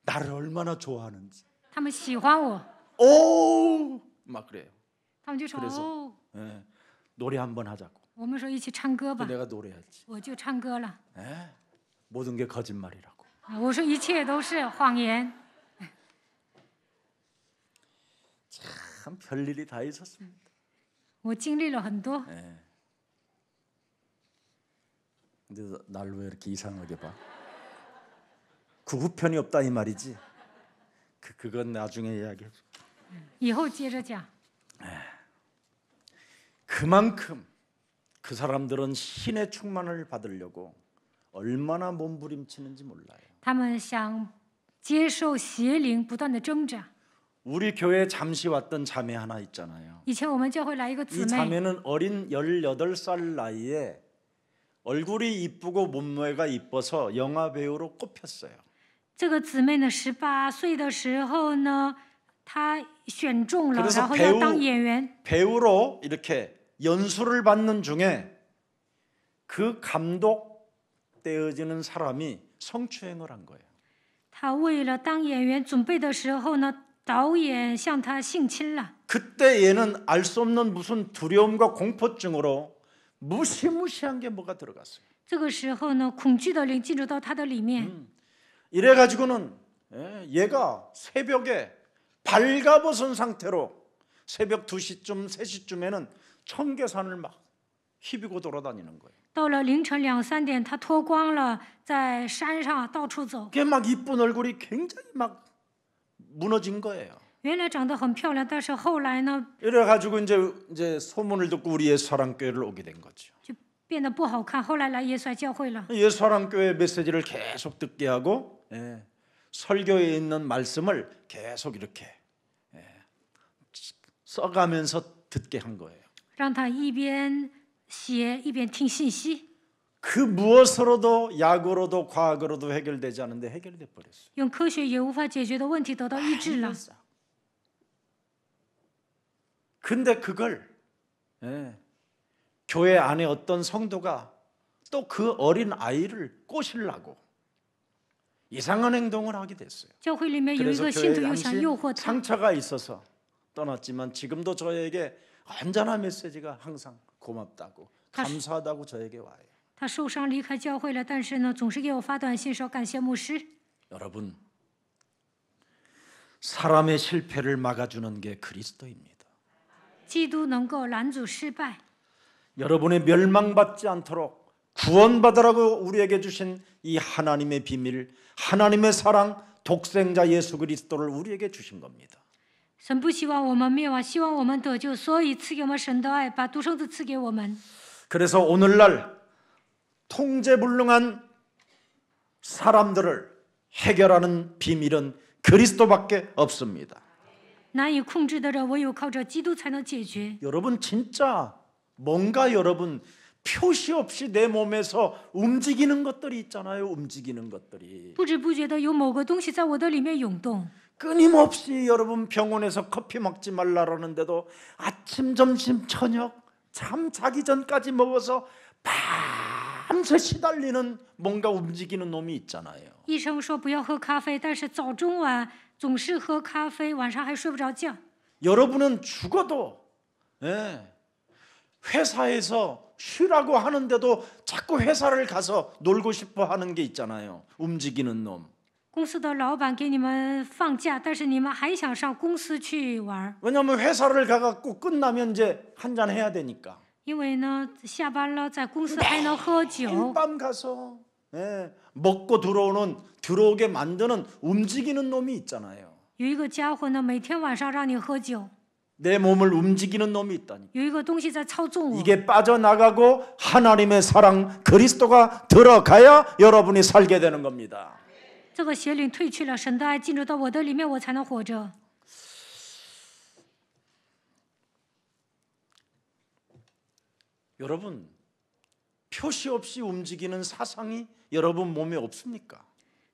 나를 얼마나 좋아하는지. 他们喜欢我， 오, 막 그래요. 他们就说 그래서 哦， 예, 노래 한번 하자고. 我们说一起唱歌吧， 내가 노래하지. 我就唱歌了。 예? 모든 게 거짓말이라고. 我说一切都是谎言， 참 별일이 다 있었습니다. 我经历了很多。 근데 날 왜 이렇게 이상하게 봐? 구구편이 없다 이 말이지. 그건 나중에 이야기해. 以后接着讲。 그만큼 그 사람들은 신의 충만을 받으려고 얼마나 몸부림치는지 몰라요. 他们想接受邪灵，不断的挣扎。 우리 교회에 잠시 왔던 자매 하나 있잖아요. 以前我们教会来一个姊 이 妹， 자매는 어린 18살 나이에 얼굴이 이쁘고 몸매가 이뻐서 영화 배우로 꼽혔어요. 这个姊妹呢，18岁的时候呢，她选中了， 그래서 然后要当演员。 배우로 이렇게 연수를 받는 중에 그 감독되어지는 사람이 성추행을 한 거예요. 她为了当演员准备的时候呢，导演向她性侵了。 그때 얘는 알 수 없는 무슨 두려움과 공포증으로 무시무시한 게 뭐가 들어갔어요. 这个时候呢，恐惧的灵进入到她的里面， 이래가지고는 얘가 새벽에 발가벗은 상태로 새벽 2시쯤 3시쯤에는 청계산을 막 휘비고 돌아다니는 거예요. 到了凌晨2、3点，她脱光了，在山上到处走。 그게 막 이쁜 얼굴이 굉장히 막 무너진 거예요. 原来长得很漂亮，但是后来呢， 이래가지고 이제 소문을 듣고 우리 예수사랑교회를 오게 된 거죠. 就变变得不好看，后来来耶稣爱教会了。 예수사랑교회 메시지를 계속 듣게 하고 설교에 있는 말씀을 계속 이렇게 써가면서 듣게 한 거예요. 让他一边写一边听信息， 그 무엇으로도 약으로도 과학으로도 해결되지 않는데 해결돼 버렸어요. 用科学也无法解决的问题得到医治了。 근데 그걸 교회 안에 어떤 성도가 또 그 어린 아이를 꼬시려고 이상한 행동을 하게 됐어요. 教会里面有一 그래서 个信徒 교회 又想 당시 诱惑他， 상처가 있어서 떠났지만 지금도 저에게 언제나 메시지가 항상 고맙다고 감사하다고 저에게 와요. 他受伤离开教会了，但是呢，总是给我发短信说感谢牧师。 여러분, 사람의 실패를 막아주는 게 그리스도입니다. 基督能够拦阻失败， 여러분의 멸망받지 않도록 구원받으라고 우리에게 주신 이 하나님의 비밀, 하나님의 사랑, 독생자 예수 그리스도를 우리에게 주신 겁니다. 神不希望我们灭亡，希望我们得救，所以赐给我们神的爱，把独生子赐给我们。 그래서 오늘날 통제불능한 사람들을 해결하는 비밀은 그리스도밖에 없습니다. 难以控制的人，唯有靠着基督才能解决。 여러분 진짜 뭔가 여러분 표시 없이 내 몸에서 움직이는 것들이 있잖아요. 움직이는 것들이 不知不觉的有某个东西在我的里面涌动， 끊임없이 여러분 병원에서 커피 먹지 말라라는데도 아침, 점심, 저녁 잠 자기 전까지 먹어서 밤새 시달리는 뭔가 움직이는 놈이 있잖아요. 医生说不要喝咖啡，但是早中晚总是喝咖啡，晚上还睡不着觉。 여러분은 죽어도 회사에서 쉬라고 하는데도 자꾸 회사를 가서 놀고 싶어 하는 게 있잖아요. 움직이는 놈. 公司的老板给你们放假，但是你们还想上公司去玩， 왜냐하면 회사를 가갖고 끝나면 이제 한잔 해야 되니까. 因为呢下班了在公司还能喝酒。 밤 가서 먹고 들어오게 만드는 움직이는 놈이 있잖아요. 有一个家伙呢，每天晚上让你喝酒， 내 몸을 움직이는 놈이 있다니. 有一个东西在操纵我。 이게 빠져나가고 하나님의 사랑 그리스도가 들어가야 여러분이 살게 되는 겁니다. 这个邪灵退去了，神的爱进入到我的里面，我才能活着。 여러분 표시 없이 움직이는 사상이 여러분 몸에 없습니까?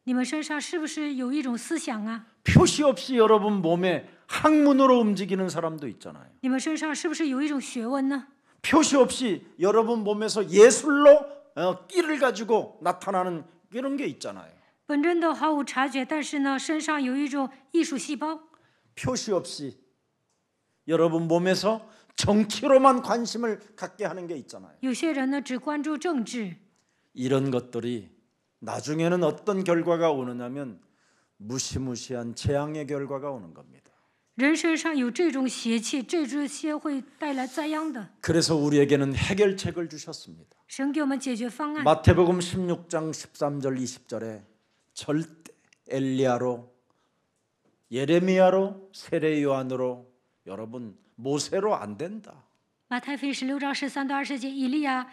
你们身上是不是有一种思想啊？ 표시 없이 여러분 몸에 학문으로 움직이는 사람도 있잖아요. 你们身上是不是有一种学问呢？ 표시 없이 여러분 몸에서 예술로 끼를 가지고 나타나는 이런 게 있잖아요. 本真的毫无察觉，但是呢，身上有一种艺术细胞。 표시 없이 여러분 몸에서 정치로만 관심을 갖게 하는 게 있잖아요. 有些人呢只关注政治， 이런 것들이 나중에는 어떤 결과가 오느냐면 무시무시한 재앙의 결과가 오는 겁니다. 人身上有这种邪气，这些会带来灾殃的。 그래서 우리에게는 해결책을 주셨습니다. 神给我们解决方案。 마태복음 16장 13절 20절에 절대 엘리야로 예레미야로 세례 요한으로 여러분 모세로 안 된다. 马太福音16章13到20节，以利亚、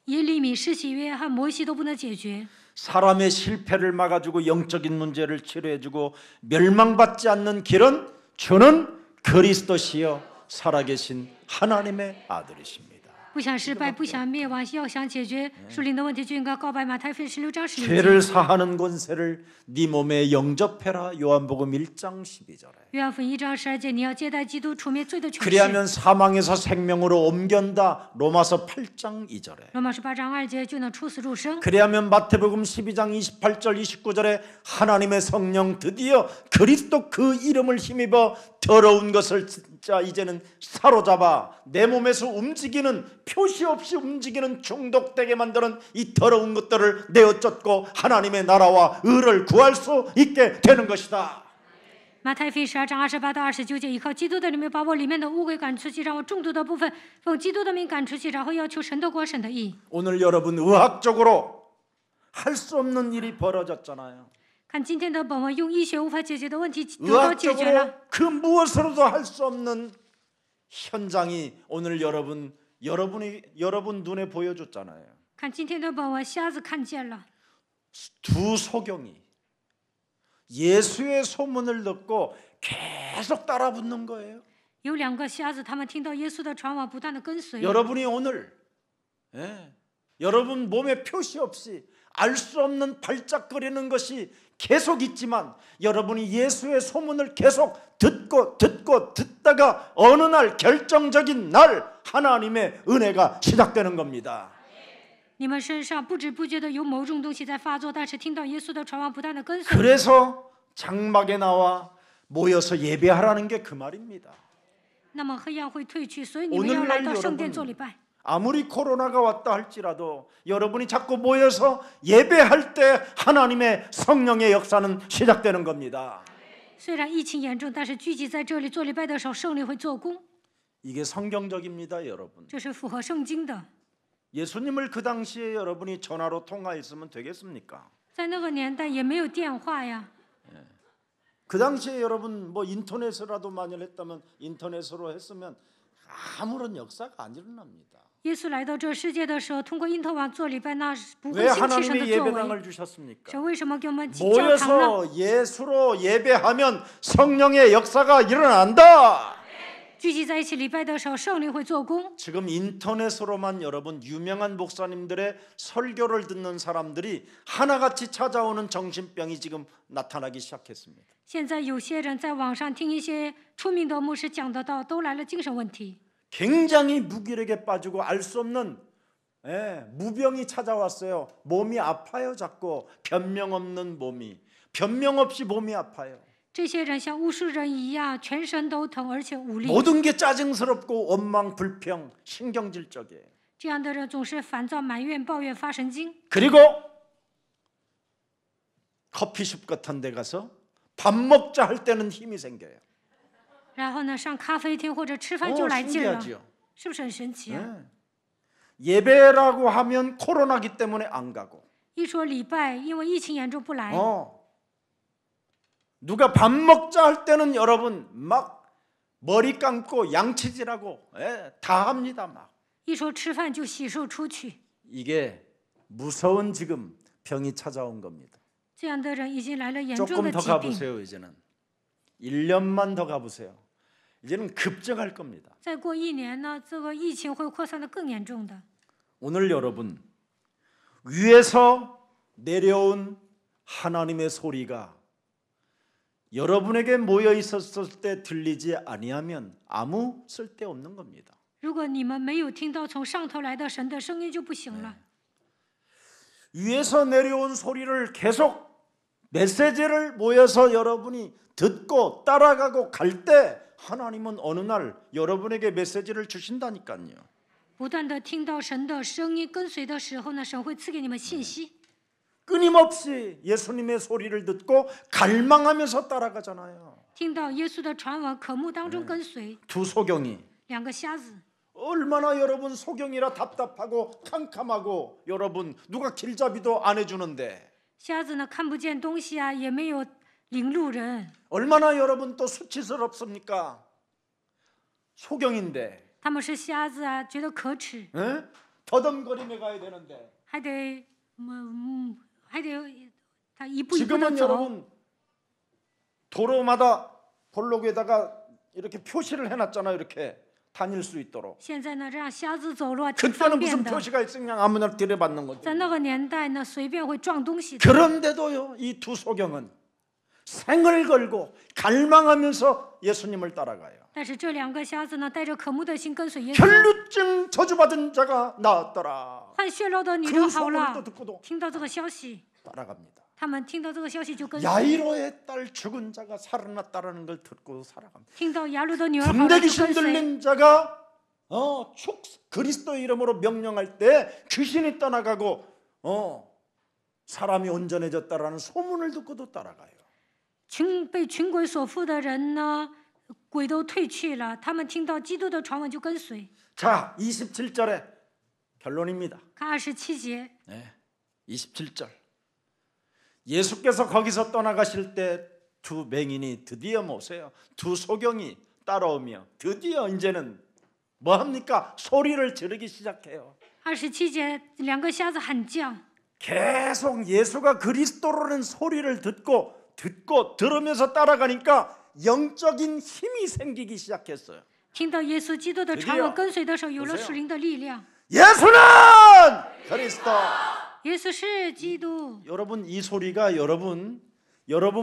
耶利米、施洗约翰、摩西都不能解决。 사람의 실패를 막아주고 영적인 문제를 치료해주고 멸망받지 않는 길은 주는 그리스도시여 살아계신 하나님의 아들이십니다. 不想失败，不想灭亡，要想解决属灵的问题，就应该告白马太福音16章16节。 죄를 사하는 권세를 네 몸에 영접해라. 요한복음 1장 12절에. 约翰福音1章12节，你要接待基督，除灭罪的权势。 그리하면 사망에서 생명으로 옮긴다. 로마서 8장 2절에. 罗马18章2节就能出死入生。 그리하면 마태복음 12장 28절 29절에 하나님의 성령 드디어 그리스도 그 이름을 힘입어 더러운 것을 진짜 이제는 사로잡아 내 몸에서 움직이는 표시 없이 움직이는 중독되게 만드는 이 더러운 것들을 내어쫓고 하나님의 나라와 의를 구할 수 있게 되는 것이다. 马太福音12章28到29节，依靠基督的里面把我里面的污鬼赶出去，让我中毒的部分奉基督的名赶出去，然后要求神的国、神的义。 오늘 여러분 의학적으로 할 수 없는 일이 벌어졌잖아요. 看今天的本文，用医学无法解决的问题得到解决 의학적으로 了。 그 무엇으로도 할 수 없는 현장이 오늘 여러분 여러분 눈에 보여줬잖아요. 看今天的本文，瞎子看见了， 두 소경이 예수의 소문을 듣고 계속 따라붙는 거예요. 有2个瞎子，他们听到耶稣的传闻，不断的跟随。 여러분이 오늘 여러분 몸에 표시 없이 알 수 없는 발작거리는 것이 계속 있지만 여러분이 예수의 소문을 계속 듣다가 어느 날 결정적인 날 하나님의 은혜가 시작되는 겁니다. 你们身上不知不觉的有某种东西在发作，但是听到耶稣的传闻，不断的跟随。 그래서 장막에 나와 모여서 예배하라는 게 그 말입니다. 那么黑暗会退去，所以你们要来到圣殿做礼拜。 아무리 코로나가 왔다 할지라도 여러분이 자꾸 모여서 예배할 때 하나님의 성령의 역사는 시작되는 겁니다. 虽然疫情严重，但是聚集在这里做礼拜的时候，圣灵会做工， 이게 성경적입니다, 여러분. 这是符合圣经的。 예수님을 그 당시에 여러분이 전화로 통화했으면 되겠습니까? 在那个年代也没有电话呀， 그 당시에 여러분 뭐 인터넷으로라도 만일 했다면 인터넷으로 했으면 아무런 역사가 안 일어납니다. 耶稣来到这世界的时候，通过因特网做礼拜，那是不会 왜 兴起神的 하나님의 作为。 예배당을 주셨습니까? 神为什么给我们起教堂呢？ 모여서 예수로 예배하면 성령의 역사가 일어난다. 聚集在一起礼拜的时候，圣灵会做工。 지금 인터넷으로만 여러분 유명한 목사님들의 설교를 듣는 사람들이 하나같이 찾아오는 정신병이 지금 나타나기 시작했습니다. 现在有些人在网上听一些出名的牧师讲的道，都来了精神问题。 굉장히 무기력에 빠지고 알 수 없는 무병이 찾아왔어요. 몸이 아파요, 자꾸. 변명 없는 몸이. 변명 없이 몸이 아파요. 这些人像巫术人一样，全身都疼，而且无力。 모든 게 짜증스럽고 원망, 불평, 신경질적이에요. 这样的人总是烦躁、埋怨、抱怨、发神经。 그리고 커피숍 같은 데 가서 밥 먹자 할 때는 힘이 생겨요. 然后呢，上咖啡厅或者吃饭就来劲了， 신기하죠? 是不是很神奇啊？ 예배라고 하면 코로나기 때문에 안 가고 一说礼拜，因为疫情严重不来。 누가 밥 먹자 할 때는 여러분 막 머리 감고 양치질하고 다 합니다. 막 一说吃饭就洗漱出去， 이게 무서운 지금 병이 찾아온 겁니다. 这样的人已经来了严重 조금 的 더 疾病。 가보세요. 이제는 1년만 더 가보세요. 이제는 급증할 겁니다. 再过1年呢，这个疫情会扩散的更严重的。 오늘 여러분 위에서 내려온 하나님의 소리가 여러분에게 모여 있었을 때 들리지 아니하면 아무 쓸데 없는 겁니다. 如果你们没有听到从上头来的神的声音，就不行了。 위에서 내려온 소리를 계속 메시지를 모여서 여러분이 듣고 따라가고 갈 때 하나님은 어느 날 여러분에게 메시지를 주신다니까요. 不断的听到神的声音，跟随的时候呢，神会赐给你们信息。 끊임없이 예수님의 소리를 듣고 갈망하면서 따라가잖아요. 听到耶稣的传闻，渴慕当中跟随。 두 소경이 2个瞎子， 얼마나 여러분 소경이라 답답하고 캄캄하고 여러분 누가 길잡이도 안 해주는데 瞎子呢看不见东西啊，也没有领路人。 얼마나 여러분 또 수치스럽습니까? 소경인데 他们是瞎子啊，觉得可耻， 더듬거리며 가야 되는데 还得还得他一步一步的 지금은 走。 여러분 도로마다 볼록에다가 이렇게 표시를 해놨잖아요. 이렇게 다닐 수 있도록. 现在呢，让瞎子走路啊，挺 그때는 方 무슨 便的。 표시가 있으면 그냥 아무나 들여받는 거죠. 在那个年代呢，随便会撞东西的。 그런데도요, 이 두 소경은 생을 걸고 갈망하면서 예수님을 따라가요. 但是这2个瞎子呢，带着渴慕的心跟随耶稣。 혈루증 저주받은 자가 나왔더라. 患血肉的女 그 人好 소문을 了 또 ， 듣고도 听到这个消息， 따라갑니다. 他们听到这个消息就跟随。 야이로의 딸 죽은 자가 살아났다라는 걸 듣고 살아갑니다. 听到雅鲁的女儿好了 군대 就 귀신 跟随。 들린 자가 그리스도 이름으로 명령할 때 귀신이 떠나가고 사람이 온전해졌다라는 소문을 듣고도 따라가요. 被群鬼所附的人呢，鬼都退去了，他们听到基督的传闻就跟随。 자, 27절에 결론입니다. 看27节， 27절. 예수께서 거기서 떠나가실 때 두 맹인이 드디어 모세요. 두 소경이 따라오며 드디어 이제는 뭐 합니까? 소리를 지르기 시작해요. 27节，两个瞎子喊叫， 계속 예수가 그리스도라는 소리를 듣고 들으면서 따라가니까 영적인 힘이 생기기 시작했어요. 听到耶稣基督的传闻跟随的时候，有了属灵的力量。 예수는 그리스도. 耶稣是基督， 여러분 이 소리가 여러분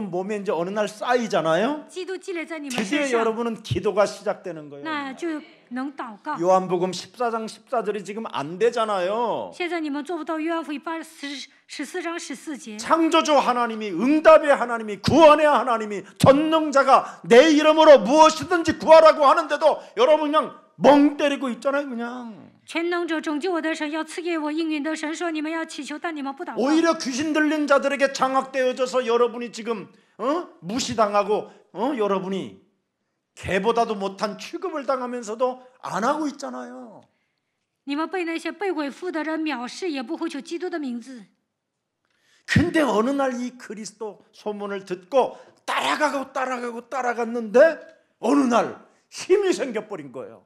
몸에 이제 어느 날 쌓이잖아요. 基督积累在你们 드디어 身上， 여러분은 기도가 시작되는 거예요. 那就能祷告。 요한복음 14장 14절이 지금 안 되잖아요. 现在你们做不到约翰福音14章14节。 창조주 하나님이, 응답의 하나님이, 구원의 하나님이, 전능자가 내 이름으로 무엇이든지 구하라고 하는데도 여러분 그냥 멍 때리고 있잖아요. 그냥 全能者拯救我的神，要赐给我应允的神说：你们要祈求，但你们不祷告。 오히려 귀신 들린 자들에게 장악되어져서 여러분이 지금 무시당하고 여러분이 개보다도 못한 취급을 당하면서도 안 하고 있잖아요. 你们被那些被鬼附的人藐视，也不呼求基督的名字。 근데 어느 날 이 그리스도 소문을 듣고 따라갔는데 어느 날 힘이 생겨버린 거예요.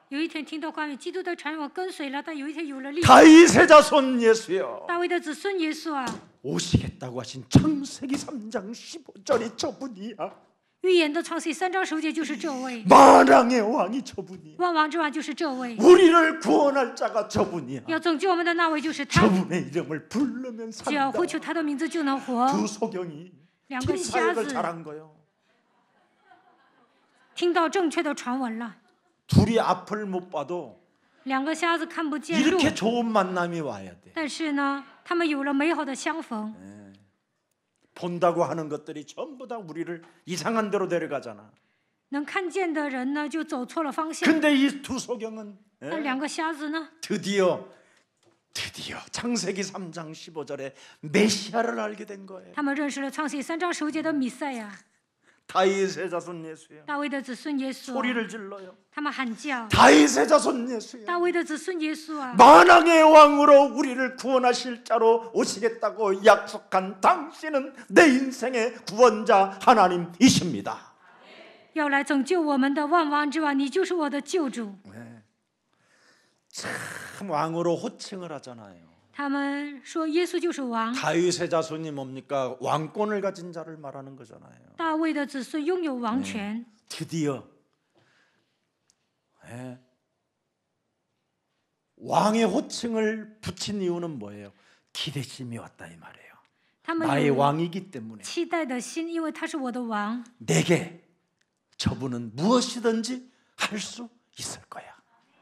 有一天听到关于基督的传闻跟随了，但有一天有了力量。 다윗의 자손 예수여, 大卫的子孙耶稣啊， 오시겠다고 하신 창세기 3장 15절이 저분이야. 预言的创世3章10节就是这位， 만왕의 왕이 저분이야. 万王之王就是这位， 우리를 구원할 자가 저분이야. 要拯救我们的那位就是他。 저분의 이름을 부르면 只要 산다. 呼求他的名字就能活。 두 소경이 两个瞎 팀사역을 子 잘한 거예요. 听到正确的传闻了， 둘이 앞을 못 봐도 两个瞎子看不见路， 이렇게 좋은 만남이 와야 돼. 但是呢，他们有了美好的相逢。 본다고 하는 것들이 전부 다 우리를 이상한 데로 데려가잖아. 能看见的人呢，就走错了方向。 근데 이 두 소경은 那两个瞎子呢， 드디어 창세기 3장 15절에 메시아를 알게 된 거예요. 他们认识了创世3章10节的弥赛亚， 다윗의 자손 예수요. 大卫的子孙耶稣啊。 소리를 질러요. 他们喊叫， 다윗의 자손 예수요. 大卫的子孙耶稣啊， 만왕의 왕으로 우리를 구원하실 자로 오시겠다고 약속한 당신은 내 인생의 구원자 하나님이십니다. 要来拯救我们的万王之王，你就是我的救主。 참 왕으로 호칭을 하잖아요. 他们说耶稣就是王， 다윗의 자손이 뭡니까? 왕권을 가진 자를 말하는 거잖아요. 大卫的子孙拥有王权。 드디어 왕의 호칭을 붙인 이유는 뭐예요? 기대심이 왔다 이 말이에요. 他们 나의 有 왕이기 때문에 期待的心，因为他是我的王， 내게 저분은 무엇이든지 할 수 있을 거야.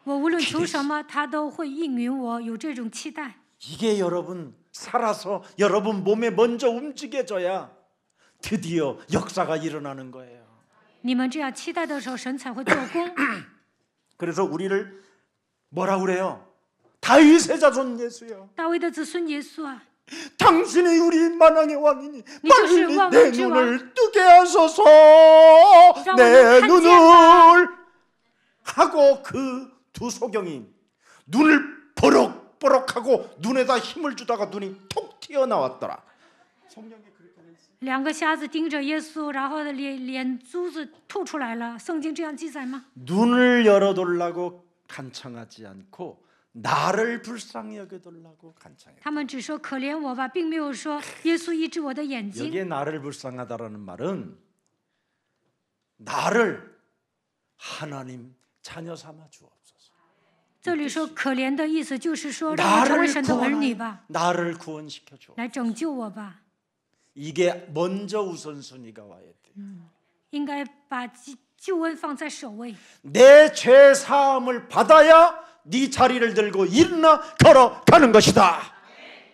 我无论求什么，他都会应允我，有这种期待。 이게 여러분 살아서 여러분 몸에 먼저 움직여져야 드디어 역사가 일어나는 거예요. 你们这样期待的时候，神才会做工。 그래서 우리를 뭐라 그래요? 다윗의 자손 예수요. 大卫的子孙耶稣啊， 당신이 우리 만왕의 왕이니 니조시 빨리 왕 내之王. 눈을 뜨게 하소서. 내 칸지아다. 눈을 하고 그 두 소경이 눈을 버럭버럭하고 눈에다 힘을 주다가 눈이 톡 튀어나왔더라. 성경에 그렇게 돼 있어요. 两个瞎子盯着耶稣，然后脸珠子吐出来了。圣经这样记载吗？ 눈을 열어달라고 간청하지 않고 나를 불쌍히 여겨달라고 간청해. 他们只说可怜我吧，并没有说耶稣医治我的眼睛。 여기에 나를 불쌍하다라는 말은 나를 하나님 자녀 삼아 주옵소서. 这里说可怜的意思就是说，让我成为神的儿女吧， 나를 구원시켜 줘. 来拯救我吧。 이게 먼저 우선순위가 와야 돼. 应该把救恩放在首位。 내 죄 사함을 받아야 네 자리를 들고 일어나 걸어가는 것이다.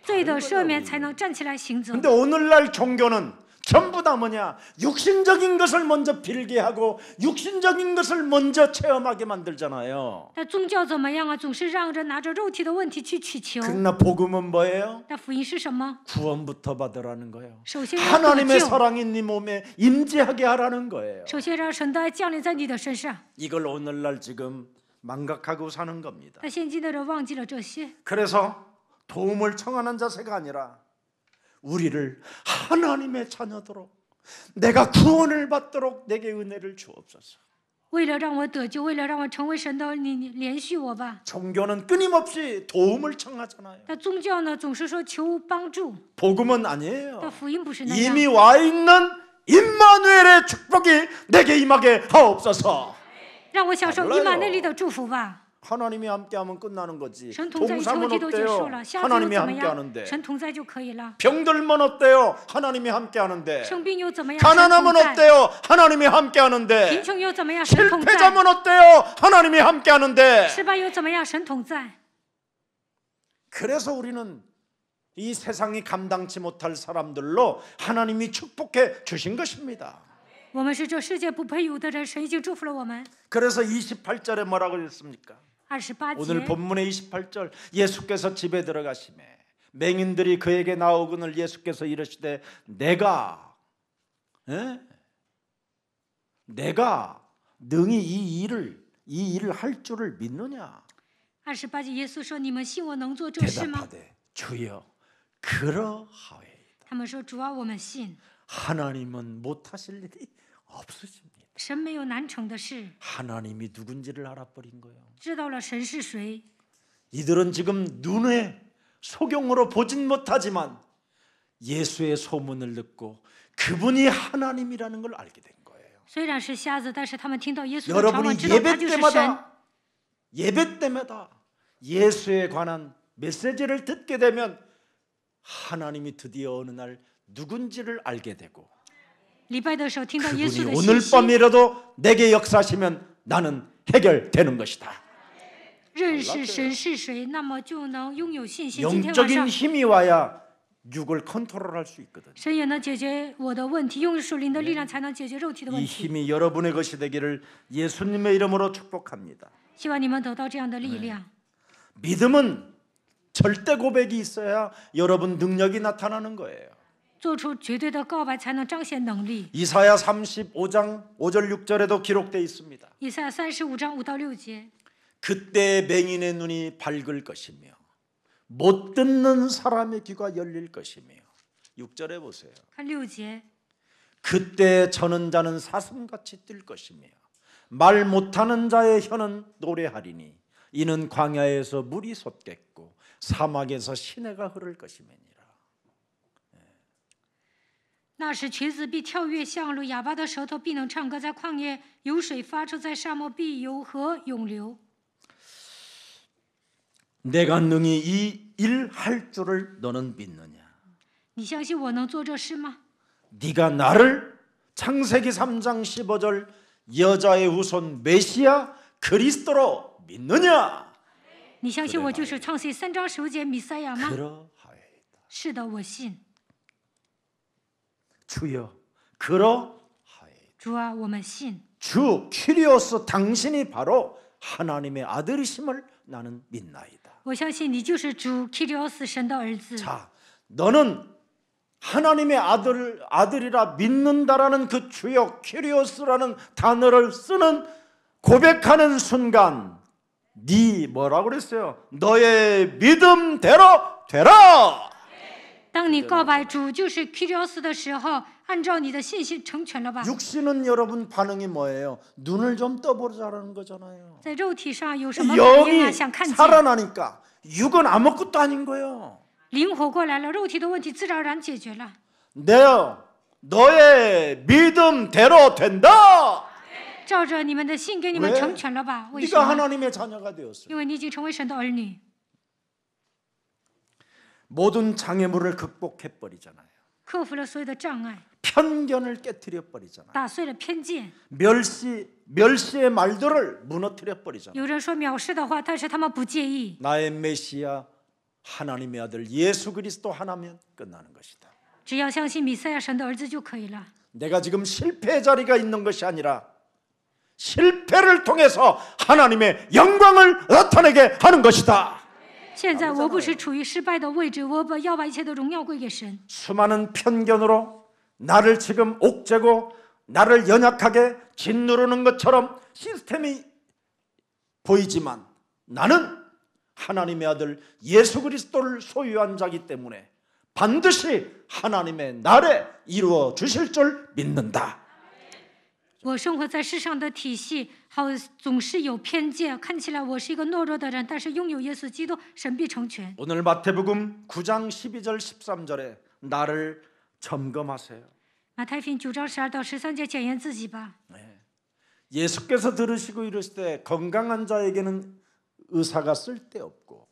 罪的赦免才能站起来行走。 근데 오늘날 종교는 전부 다 뭐냐? 육신적인 것을 먼저 빌게 하고 육신적인 것을 먼저 체험하게 만들잖아요. 但宗教怎么样啊？总是让人拿着肉体的问题去祈求。 그러나 복음은 뭐예요? 那福音是什么？ 구원부터 받으라는 거예요. 首先要得 하나님의 救， 사랑이 네 몸에 임재하게 하라는 거예요. 首先让神的爱降临在你的身上。 이걸 오늘날 지금 망각하고 사는 겁니다. 但现今的人忘记了这些， 그래서 도움을 청하는 자세가 아니라 우리를 하나님의 자녀도록 내가 구원을 받도록 내게 은혜를 주옵소서. 为了让我得救，为了让我成为神的儿女，你连续我吧。 종교는 끊임없이 도움을 청하잖아요. 但宗教呢，总是说求帮助， 복음은 아니에요. 但福音不是那样。 이미 와 있는 임마누엘의 축복이 내게 임하게 하옵소서. 让我享受 몰라요. 以马内利的祝福吧。 하나님이 함께하면 끝나는 거지. 神同在一切 동사면 问题都结束 어때요? 了，瞎子又 하나님이 怎么样？ 함께하는데. 神同在就可以了。 병들면 어때요? 하나님이 함께하는데. 生病又怎么样？神 가난하면 同在。 어때요? 하나님이 贫 함께하는데. 穷又怎么样？神同在。 실패자면 어때요? 하나님이 함께하는데. 失败又怎么样？神同在。 그래서 우리는 이 세상이 감당치 못할 사람들로 하나님이 축복해 주신 것입니다. 我们是这世界不配有的人，神已经祝福了我们。 그래서 28절에 뭐라고 했습니까? 28 오늘 节， 본문의 28절 예수께서 집에 들어가시매 맹인들이 그에게 나오거늘 예수께서 이르시되 내가 능히 이 일을 할 줄을 믿느냐? 28节，耶稣说：“你们信我能做这事吗 대답하되 주여 그러하오이다. ？”他们说：“主啊，我们信。 하나님은 못하실 일이 없으십니다. 神没有难成的事， 하나님이 누군지를 알아버린 거예요. 知道了神是谁。 이들은 지금 눈에 소경으로 보진 못하지만 예수의 소문을 듣고 그분이 하나님이라는 걸 알게 된 거예요. 虽然是瞎子，但是他们听到耶稣的传 여러분이 闻，知道他就是神。 예배 때마다 예수에 관한 메시지를 듣게 되면 하나님이 드디어 어느 날 누군지를 알게 되고 礼拜的时候听到耶稣 그분이 的 오늘 信息， 밤이라도 내게 역사하시면 나는 해결되는 것이다. 认识神是谁，那么就能拥有信心。今天晚 영적인 上， 힘이 와야 육을 컨트롤할 수 있거든. 神也能解决我的问题，用属灵的力量才能解决肉体的问 이 题。 힘이 여러분의 것이 되기를 예수님의 이름으로 축복합니다. 希望你们得到这样的力量。 믿음은 절대 고백이 있어야 여러분 능력이 나타나는 거예요. 做出绝对的告白，才能彰显能力。 이사야 35장 5절 6절에도 기록되어 있습니다. 以赛亚35章5到6节， 그때 맹인의 눈이 밝을 것이며 못 듣는 사람의 귀가 열릴 것이며 6절에 보세요. 看6节， 그때 저는 자는 사슴같이 뛸 것이며 말 못하는 자의 혀는 노래하리니 이는 광야에서 물이 솟겠고 사막에서 시내가 흐를 것이매니라. 那时瘸子必跳跃向路，哑巴的舌头必能唱歌，在旷野有水发出，在沙漠必有河涌流。 내가 능히 이 일 할 줄을 너는 믿느냐? 你相信我能做这事吗？ 네가 나를 창세기 3장 15절 여자의 후손 메시아 그리스도로 믿느냐? 你相信我就是创世3章15节弥赛亚吗？ 그러하이다. 是的，我信。 주여 그러하이다. 主啊，我们信。 주 퀴리오스 당신이 바로 하나님의 아들이심을 나는 믿나이다. 我相信你就是主 Kyrios 神的儿子。 자, 너는 하나님의 아들이라 믿는다라는 그 주역 퀴리오스라는 단어를 쓰는 고백하는 순간 네 뭐라고 그랬어요? 너의 믿음대로 되라. 当你告白主就是 Kyrios 的时候，按照你的信心成全了吧。 육신은 여러분 반응이 뭐예요? 눈을 좀 떠보자라는 거잖아요. 在肉体上有什么反应 영이 啊？想看见， 살아나니까 육은 아무것도 아닌 거예요. 灵活过来了，肉体的问题自然而然解决了。 너의 믿음대로 된다. 照着你们的信给你们 왜? 成全了吧？为什 네가 么？ 하나님의 자녀가 되었어. 因为你已经成为神的儿女， 모든 장애물을 극복해 버리잖아요. 克服了所有的障碍， 편견을 깨뜨려 버리잖아요. 打碎了偏见。 멸시의 말들을 무너뜨려 버리잖아요. 有人说藐视的话，但是他们不介意。 나의 메시아 하나님의 아들 예수 그리스도 하나면 끝나는 것이다. 只要相信弥赛亚神的儿子就可以了。 내가 지금 실패의 자리가 있는 것이 아니라 실패를 통해서 하나님의 영광을 나타내게 하는 것이다. 现在我不是处于失败的位置，我要把一切的荣耀归给神。 수많은 편견으로 나를 지금 옥죄고 나를 연약하게 짓누르는 것처럼 시스템이 보이지만 나는 하나님의 아들 예수 그리스도를 소유한 자이기 때문에 반드시 하나님의 날에 이루어 주실 줄 믿는다. 我生活在世上的体系，好总是有偏见，看起来我是一个懦弱的人，但是拥有耶稣基督，神必成全。 오늘 마태복음 9장 12절 13절에 나를 점검하세요. 马太福音9章12到13节，检验自己吧。 예수께서 들으시고 이르시되 건강한 자에게는 의사가 쓸데없고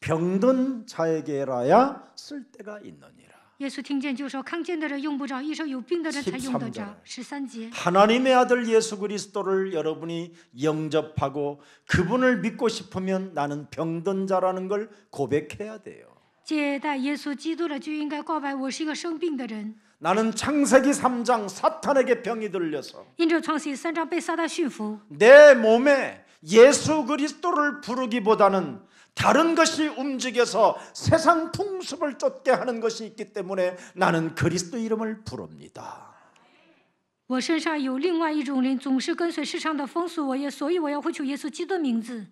병든 자에게라야 쓸데가 있느니라. 耶稣听见就说：“康健的人用不着医生，有病的人才用得着。” 13节， 하나님의 아들 예수 그리스도를 여러분이 영접하고 그분을 믿고 싶으면 나는 병든 자라는 걸 고백해야 돼요. 接待耶稣基督了，就应该告白我是一个生病的人。 나는 창세기 3장 사탄에게 병이 들려서 因着创世3章被撒旦驯服， 내 몸에 예수 그리스도를 부르기보다는 다른 것이 움직여서 세상 풍습을 쫓게 하는 것이 있기 때문에 나는 그리스도 이름을 부릅니다. 我身上有另外一种灵，总是跟随世上的风俗，所以我要呼求耶稣基督的名字。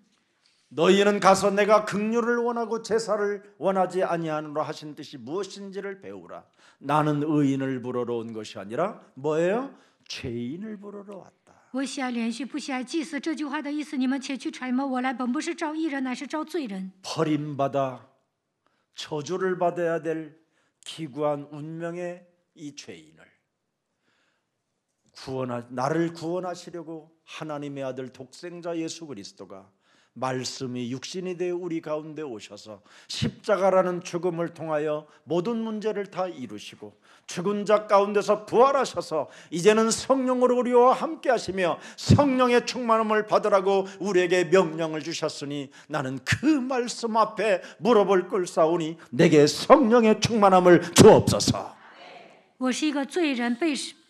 너희는 가서 내가 긍휼을 원하고 제사를 원하지 아니하노라 하신 뜻이 무엇인지를 배우라. 나는 의인을 부르러 온 것이 아니라 뭐예요? 죄인을 부르러 왔다. 我喜爱连续，不喜爱祭祀。这句话的意思，你们且去揣摩。我来本不是招义人，乃是招罪人。 버림받아 저주를 받아야 될 기구한 운명의 이 죄인을 나를 구원하시려고 하나님의 아들 독생자 예수 그리스도가 말씀이 육신이 되어 우리 가운데 오셔서 십자가라는 죽음을 통하여 모든 문제를 다 이루시고 죽은 자 가운데서 부활하셔서 이제는 성령으로 우리와 함께 하시며 성령의 충만함을 받으라고 우리에게 명령을 주셨으니 나는 그 말씀 앞에 물어볼 걸 싸우니 내게 성령의 충만함을 주옵소서. 我是一个罪人，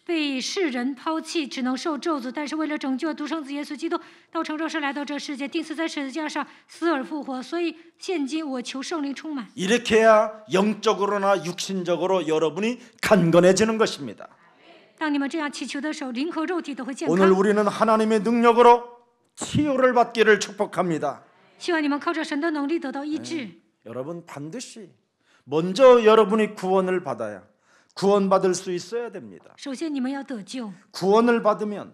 被世人抛弃，只能受咒诅。但是为了拯救独生子耶稣基督，道成肉身来到这世界，钉死在十字架上，死而复活。所以现今我求圣灵充满。 이렇게 해야 영적으로나 육신적으로 여러분이 강건해지는 것입니다. 当你们这样祈求的时候，灵和肉体都会健 오늘 康。 우리는 하나님의 능력으로 치유를 받기를 축복합니다. 希望你们靠着神的能力得到医治。 여러분 반드시 먼저 여러분이 구원을 받아야 구원받을 수 있어야 됩니다. 首先你们要得救， 구원을 받으면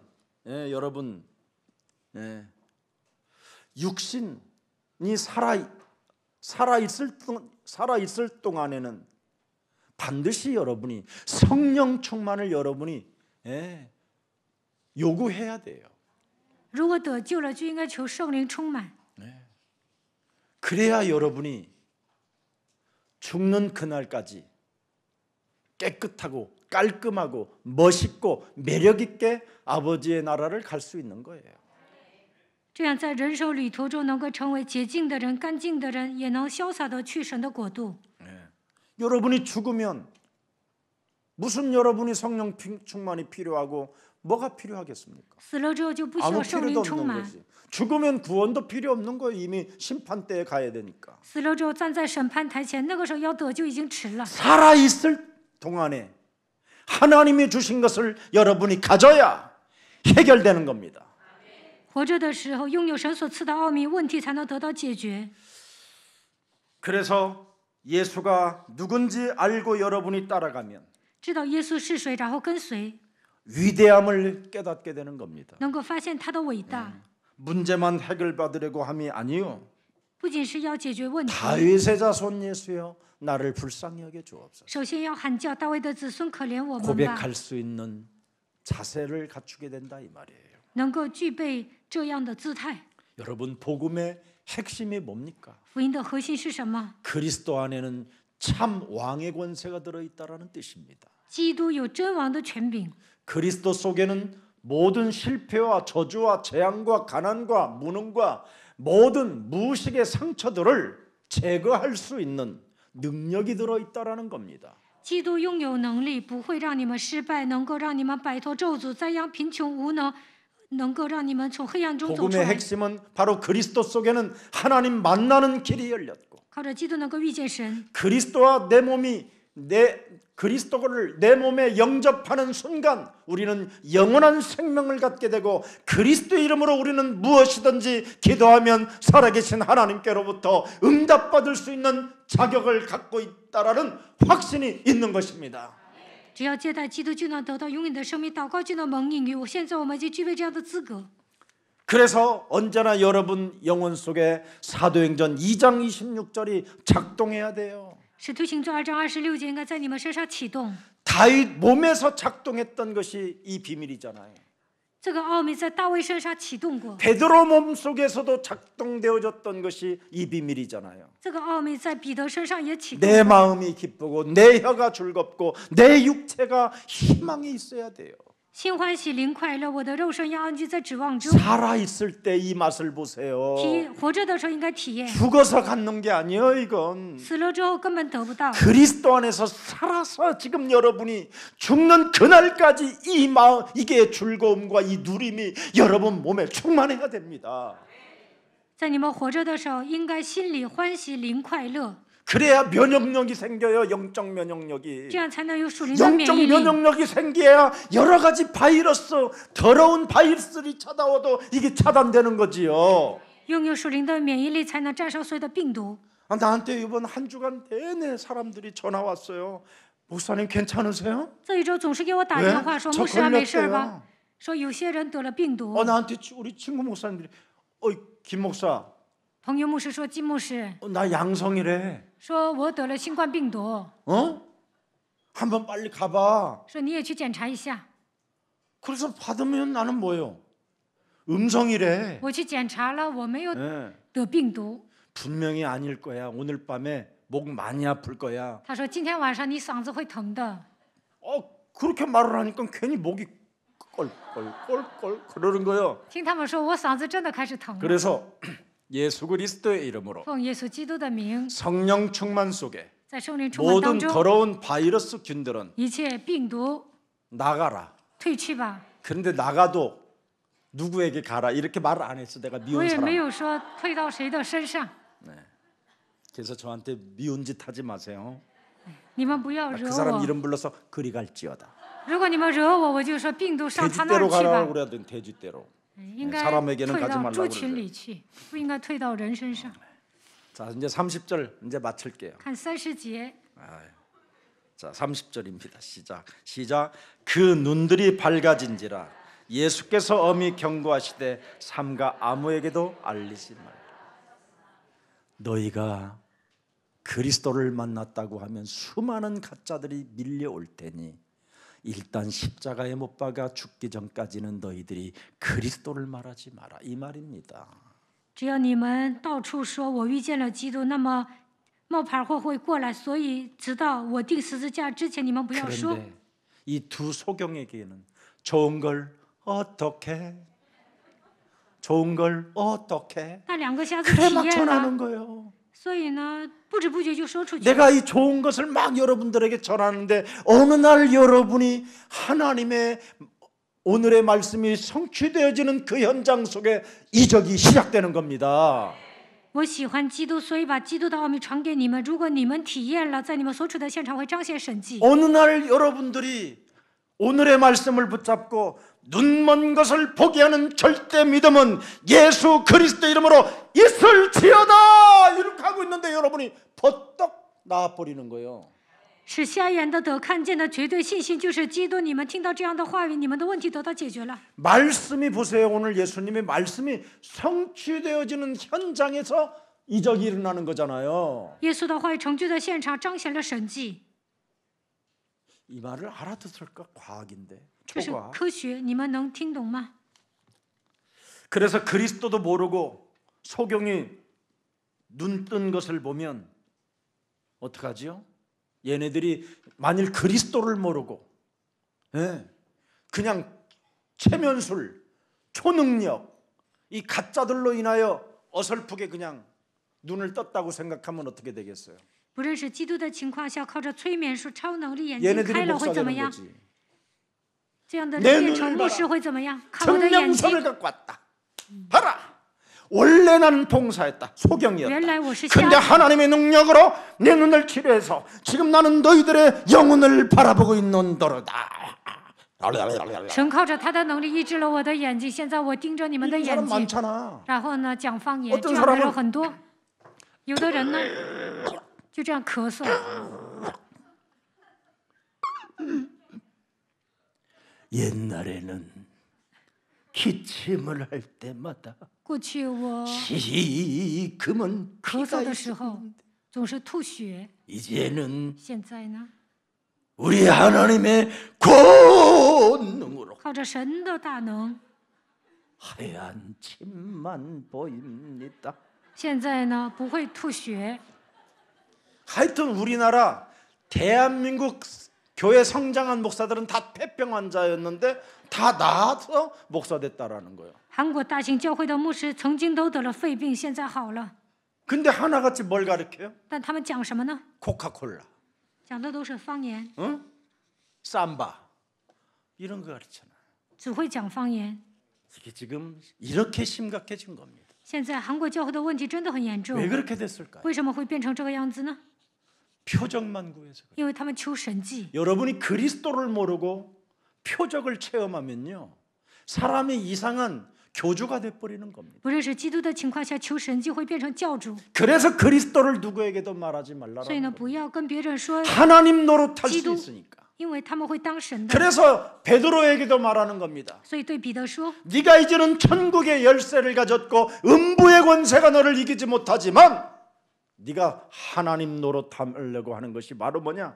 여러분 육신이 살아있을 동안에는 반드시 여러분이 성령 충만을 여러분이 요구해야 돼요. 如果得救了，就应该求圣灵充满。 그래야 여러분이 죽는 그날까지 깨끗하고 깔끔하고 멋있고 매력 있게 아버지의 나라를 갈 수 있는 거예요. 这样在人生旅途中能够成为洁净的人、干净的人，也能潇洒的去神的国度。 여러분이 죽으면 무슨 여러분이 성령 충만이 필요하고 뭐가 필요하겠습니까? 死了之后就不需 아무 要圣 필요도 灵充 없는 满， 거지. 죽으면 구원도 필요 없는 거예요. 이미 심판대에 가야 되니까. 死了之后站在审判台前，那个时候要得救已经迟了。 살아있을 동안에 하나님이 주신 것을 여러분이 가져야 해결되는 겁니다. 活着的时候，拥有神所赐的奥秘，问题才能得到解决。 그래서 예수가 누군지 알고 여러분이 따라가면 知道耶稣是谁，然后跟随， 위대함을 깨닫게 되는 겁니다. 能够发现他的伟大， 문제만 해결받으려고 함이 아니요. 不仅是要解决问题， 다윗의 자손 예수여 나를 불쌍히 여겨 주옵소서. 首先要喊叫大卫的子孙，可怜我们吧， 고백할 수 있는 자세를 갖추게 된다 이 말이에요. 能够具备这样的姿态。 여러분 복음의 핵심이 뭡니까? 福音的核心是什么？ 그리스도 안에는 참 왕의 권세가 들어있다라는 뜻입니다. 基督有真王的权柄， 그리스도 속에는 모든 실패와 저주와 재앙과 가난과 무능과 모든 무식의 상처들을 제거할 수 있는 능력이 들어있다라는 겁니다. 基督拥有能力，不会让你们失败，能够让你们摆脱咒诅、灾殃、贫穷、无能，能够让你们从黑暗中走出 복음의 来。 핵심은 바로 그리스도 속에는 하나님 만나는 길이 열렸고 靠着基督能够遇见神， 그리스도와 내 몸이 그리스도를 내 몸에 영접하는 순간 우리는 영원한 생명을 갖게 되고 그리스도 이름으로 우리는 무엇이든지 기도하면 살아계신 하나님께로부터 응답받을 수 있는 자격을 갖고 있다라는 확신이 있는 것입니다. 只要接待基督，就能得到永远的生命；祷告就能蒙应允。现在我们已经具备这样的资格。 그래서 언제나 여러분 영혼 속에 사도행전 2장 26절이 작동해야 돼요. 使徒行传2章26节应该在你们身上启动。 다윗 몸에서 작동했던 것이 이 비밀이잖아요. 这个奥秘在大卫身上启动过， 베드로 몸 속에서도 작동되어졌던 것이 이 비밀이잖아요. 这个奥秘在彼得身上也启动 내 过。 마음이 기쁘고 내 혀가 즐겁고 내 육체가 희망에 있어야 돼요. 心欢喜灵快乐，我的肉身要安居在指望中。 살아 있을 때 이 맛을 보세요. 活着的时候应该体验， 죽어서 갖는 게 아니에요, 이건. 死了之后根本得不到。 그리스도 안에서 살아서 지금 여러분이 죽는 그날까지 이 마음, 이게 즐거움과 이 누림이 여러분 몸에 충만해야 됩니다. 在你们活着的时候，应该心里欢喜灵快乐， 그래야 면역력이 생겨요. 영적 면역력이. 这样才能有属灵的免 영적 疫力。 면역력이 생겨야 여러 가지 바이러스, 더러운 바이러스들이 찾아와도 이게 차단되는 거지요. 拥有属灵的免疫力，才能战胜所有的病毒。 나한테 이번 한 주간 내내 사람들이 전화 왔어요. 목사님 괜찮으세요? 这一周总是给我打电话 왜 说：“저牧师啊，没事 걸렸대요 吧？”说有些人得了病毒。 나한테 우리 친구 목사님들이 김 목사 朋友牧师说：“金牧师 나 양성이래. 说，我得了新冠病毒， 한번 빨리 가봐. 说你也去检查一下。 그래서 받으면 나는 뭐예요? 음성이래. 我去检查了，我没有 예. 得病毒。 분명히 아닐 거야. 오늘 밤에 목 많이 아플 거야. 他说今天晚上你嗓子会疼的。 그렇게 말을 하니까 괜히 목이 껄껄껄껄 그러는 거예요. 听他们说，我嗓子真的开始疼了。 그래서 예수 그리스도의 이름으로 奉耶稣基督的名， 성령 충만 속에 在圣灵充满 모든 当中， 더러운 바이러스 균들은 一切病毒 나가라. 退去吧。 그런데 나가도 누구에게 가라 이렇게 말을 안 했어. 내가 我 미운 也没 사람. 有说退到谁的身上， 그래서 저한테 미운 짓 하지 마세요. 你们不要惹 그 사람 我。 이름 불러서 그리 갈지어다. 如果你们惹我，我就说病毒上他那儿 돼지대로 去吧 가라고 。 그래야 돼. 돼지대로. 应该 사람에게는 退 가지 到 말라고 猪群 그러죠. 里去，不应该退到人身上。 자, 이제 30절 이제 마칠게요. 看30节， 자, 30절입니다. 시작. 그 눈들이 밝아진지라 예수께서 엄히 경고하시되 삼가 아무에게도 알리지 말라. 너희가 그리스도를 만났다고 하면 수많은 가짜들이 밀려올 테니 일단 십자가에 못 박아 죽기 전까지는 너희들이 그리스도를 말하지 마라. 이 말입니다. 只要你们到处说我遇见了基督，那么冒牌货会过来，所以直到我钉十字架之前，你们不要说。 그런데 이 두 소경에게는 좋은 걸 어떻게 좋은 걸 어떻게 那两个瞎子 그래 体 막 验 전하는 了， 거예요. 所以呢，不知不觉就说出去。 내가 이 좋은 것을 막 여러분들에게 전하는데 어느 날 여러분이 하나님의 오늘의 말씀이 성취되어지는 그 현장 속에 이적이 시작되는 겁니다. 我喜欢基督，所以把基督的奥秘传给你们。如果你们体验了，在你们所处的现场会彰显神迹。 어느 날 여러분들이 오늘의 말씀을 붙잡고 눈먼 것을 보게 하는 절대 믿음은 예수 그리스도 이름으로 있을지어다 이렇게 하고 있는데 여러분이 버떡 나와버리는 거예요. 使瞎眼的得看见的绝对信心就是基督。你们听到这样的话语，你们的问题得到解决了。 말씀이 보세요. 오늘 예수님의 말씀이 성취되어지는 현장에서 이적이 일어나는 거잖아요. 耶稣的话语成就的现场彰显了神迹， 이 말을 알아듣을까? 과학인데 这是 초과학. 科学，你们能听懂吗？ 그래서 그리스도도 모르고 소경이 눈 뜬 것을 보면 어떡하지요? 얘네들이 만일 그리스도를 모르고 그냥 체면술, 초능력, 이 가짜들로 인하여 어설프게 그냥 눈을 떴다고 생각하면 어떻게 되겠어요? 不认识基督的情况下，靠着催眠术、超能力，眼睛 얘네들이 开了会怎么 목사되는 样？ 거지. 这样的 내 人变 눈을 成牧师 봐라. 会怎么样？看我的眼 증명서를 睛， 갖고 왔다. 봐라. 원래 나는 봉사했다. 原 소경이었다. 来我是 근데 瞎子。 하나님의 능력으로 내 눈을 치료해서 지금 나는 너희들의 영혼을 바라보고 있는 도로다. 神靠着他的能力医治了我的眼睛，现在我盯着你们的 이런 眼 사람 睛。 많잖아. 然后呢，讲方言， 어떤 这样的人 사람은 很多。有的人呢，就这样咳嗽。 옛날에는 기침을 할 때마다 过去我 지금은 咳 피가 嗽的时候 있습니다. 总是吐血， 이제는 现在呢， 우리 하나님의 권능으로 靠着神的大能， 하얀 침만 보입니다. 现在呢不会吐血。 하여튼 우리나라 대한민국 교회 성장한 목사들은 다 폐병 환자였는데 다 나아서 목사 됐다라는 거예요. 韩国大型教会的牧师曾经都得了肺病，现在好了， 근데 하나같이 뭘 가르쳐요? 但他们讲什么呢？ 코카콜라, 讲的都是方言， 응? 삼바 이런 거 가르치잖아요. 只会讲方言。 이게 지금 이렇게 심각해진 겁니다. 现在韩国教会的问题真的很严重， 왜 그렇게 됐을까요? 为什么会变成这个样子呢？ 표적만 구해서 그래요. 因为他们求神迹。 여러분이 그리스도를 모르고 표적을 체험하면요, 사람이 이상한 교주가 돼버리는 겁니다. 不认识基督的情况下求神迹，会变成教主。 그래서 그리스도를 누구에게도 말하지 所以 말라라는 呢， 거예요. 不要跟别人说， 하나님 노릇할 수 기도. 있으니까. 因为他们会当神的。 그래서 베드로에게도 말하는 겁니다. 所以对彼得说， 네가 이제는 천국의 열쇠를 가졌고 음부의 권세가 너를 이기지 못하지만 네가 하나님 노릇하려고 하는 것이 바로 뭐냐?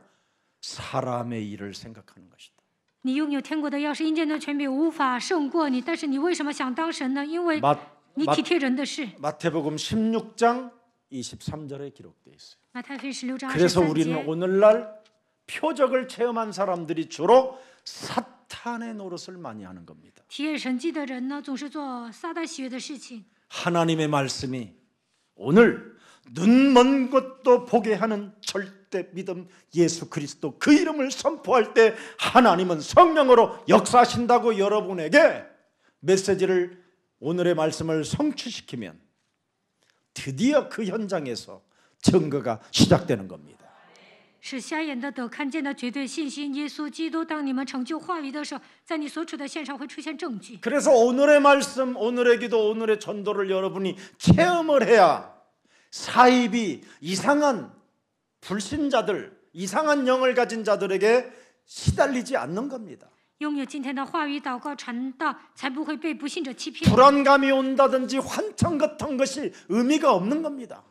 사람의 일을 생각하는 것이다. 你拥有天国的钥匙，阴间的权柄无法胜过你。但是你为什么想当神呢？因为 你体贴人的事。 마태복음 16장 23절에 기록되어 있어요. 马太福音16章 그래서 23 우리는 节。 오늘날 표적을 체험한 사람들이 주로 사탄의 노릇을 많이 하는 겁니다. 体验神迹的人呢，总是做撒旦喜悦的事情。 하나님의 말씀이 오늘 눈 먼 것도 보게 하는 절대 믿음 예수 그리스도 그 이름을 선포할 때 하나님은 성령으로 역사하신다고 여러분에게 메시지를 오늘의 말씀을 성취시키면 드디어 그 현장에서 증거가 시작되는 겁니다. 使瞎眼的得看见的绝对信心，耶稣基督。当你们成就话语的时候，在你所处的线上会出现证据。 그래서 오늘의 말씀, 오늘의 기도, 오늘의 전도를 여러분이 체험을 해야 사입이 이상한 불신자들, 이상한 영을 가진 자들에게 시달리지 않는 겁니다. 拥有今天的话语、祷告、传道，才不会被不信者欺骗， 불안감이 온다든지 환청 같은 것이 의미가 없는 겁니다.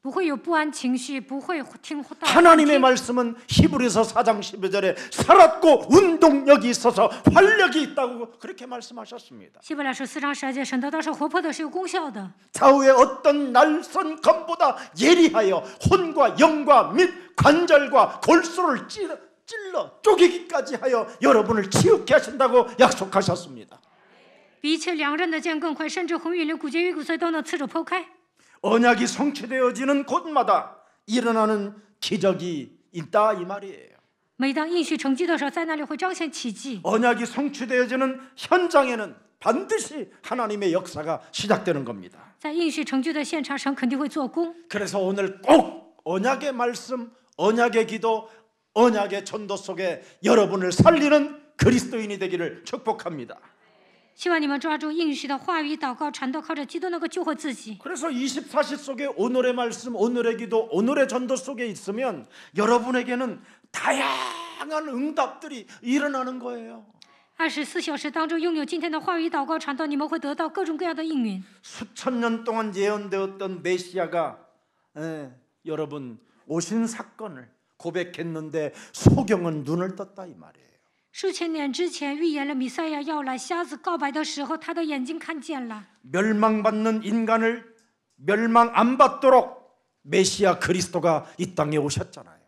不会有不安情绪，不会听到。 하나님의 말씀은 히브리서 4장 12절에 살았고 운동력이 있어서 활력이 있다고 그렇게 말씀하셨습니다. 希伯来书4章12节，神的道是活泼的，是有功效的。 좌우의 어떤 날선 검보다 예리하여 혼과 영과 및 관절과 골수를 찔러 쪼개기까지 하여 여러분을 치유케 하신다고 약속하셨습니다. 比一切两刃的剑更快，甚至魂与灵、骨节与骨髓都能刺着剖开。 언약이 성취되어지는 곳마다 일어나는 기적이 있다 이 말이에요. 每当应许成就的时候，在那里会彰显奇迹。 언약이 성취되어지는 현장에는 반드시 하나님의 역사가 시작되는 겁니다. 在应许成就的现场，神肯定会做工。 그래서 오늘 꼭 언약의 말씀, 언약의 기도, 언약의 전도 속에 여러분을 살리는 그리스도인이 되기를 축복합니다. 希望你们抓住应许的话语、祷告、传道，靠着基督能够救活自己。 그래서 24시 속에 오늘의 말씀, 오늘의 기도, 오늘의 전도 속에 있으면 여러분에게는 다양한 응답들이 일어나는 거예요. 24小时当中拥有今天的话语、祷告、传道，你们会得到各种各样的应允。 수천 년 동안 예언되었던 메시아가 여러분 오신 사건을 고백했는데 소경은 눈을 떴다 이 말이에요. 数千年之前预言了弥赛亚要来，瞎子告白的时候，他的眼睛看见了。 멸망받는 인간을 멸망 안 받도록 메시아 그리스도가 이 땅에 오셨잖아요.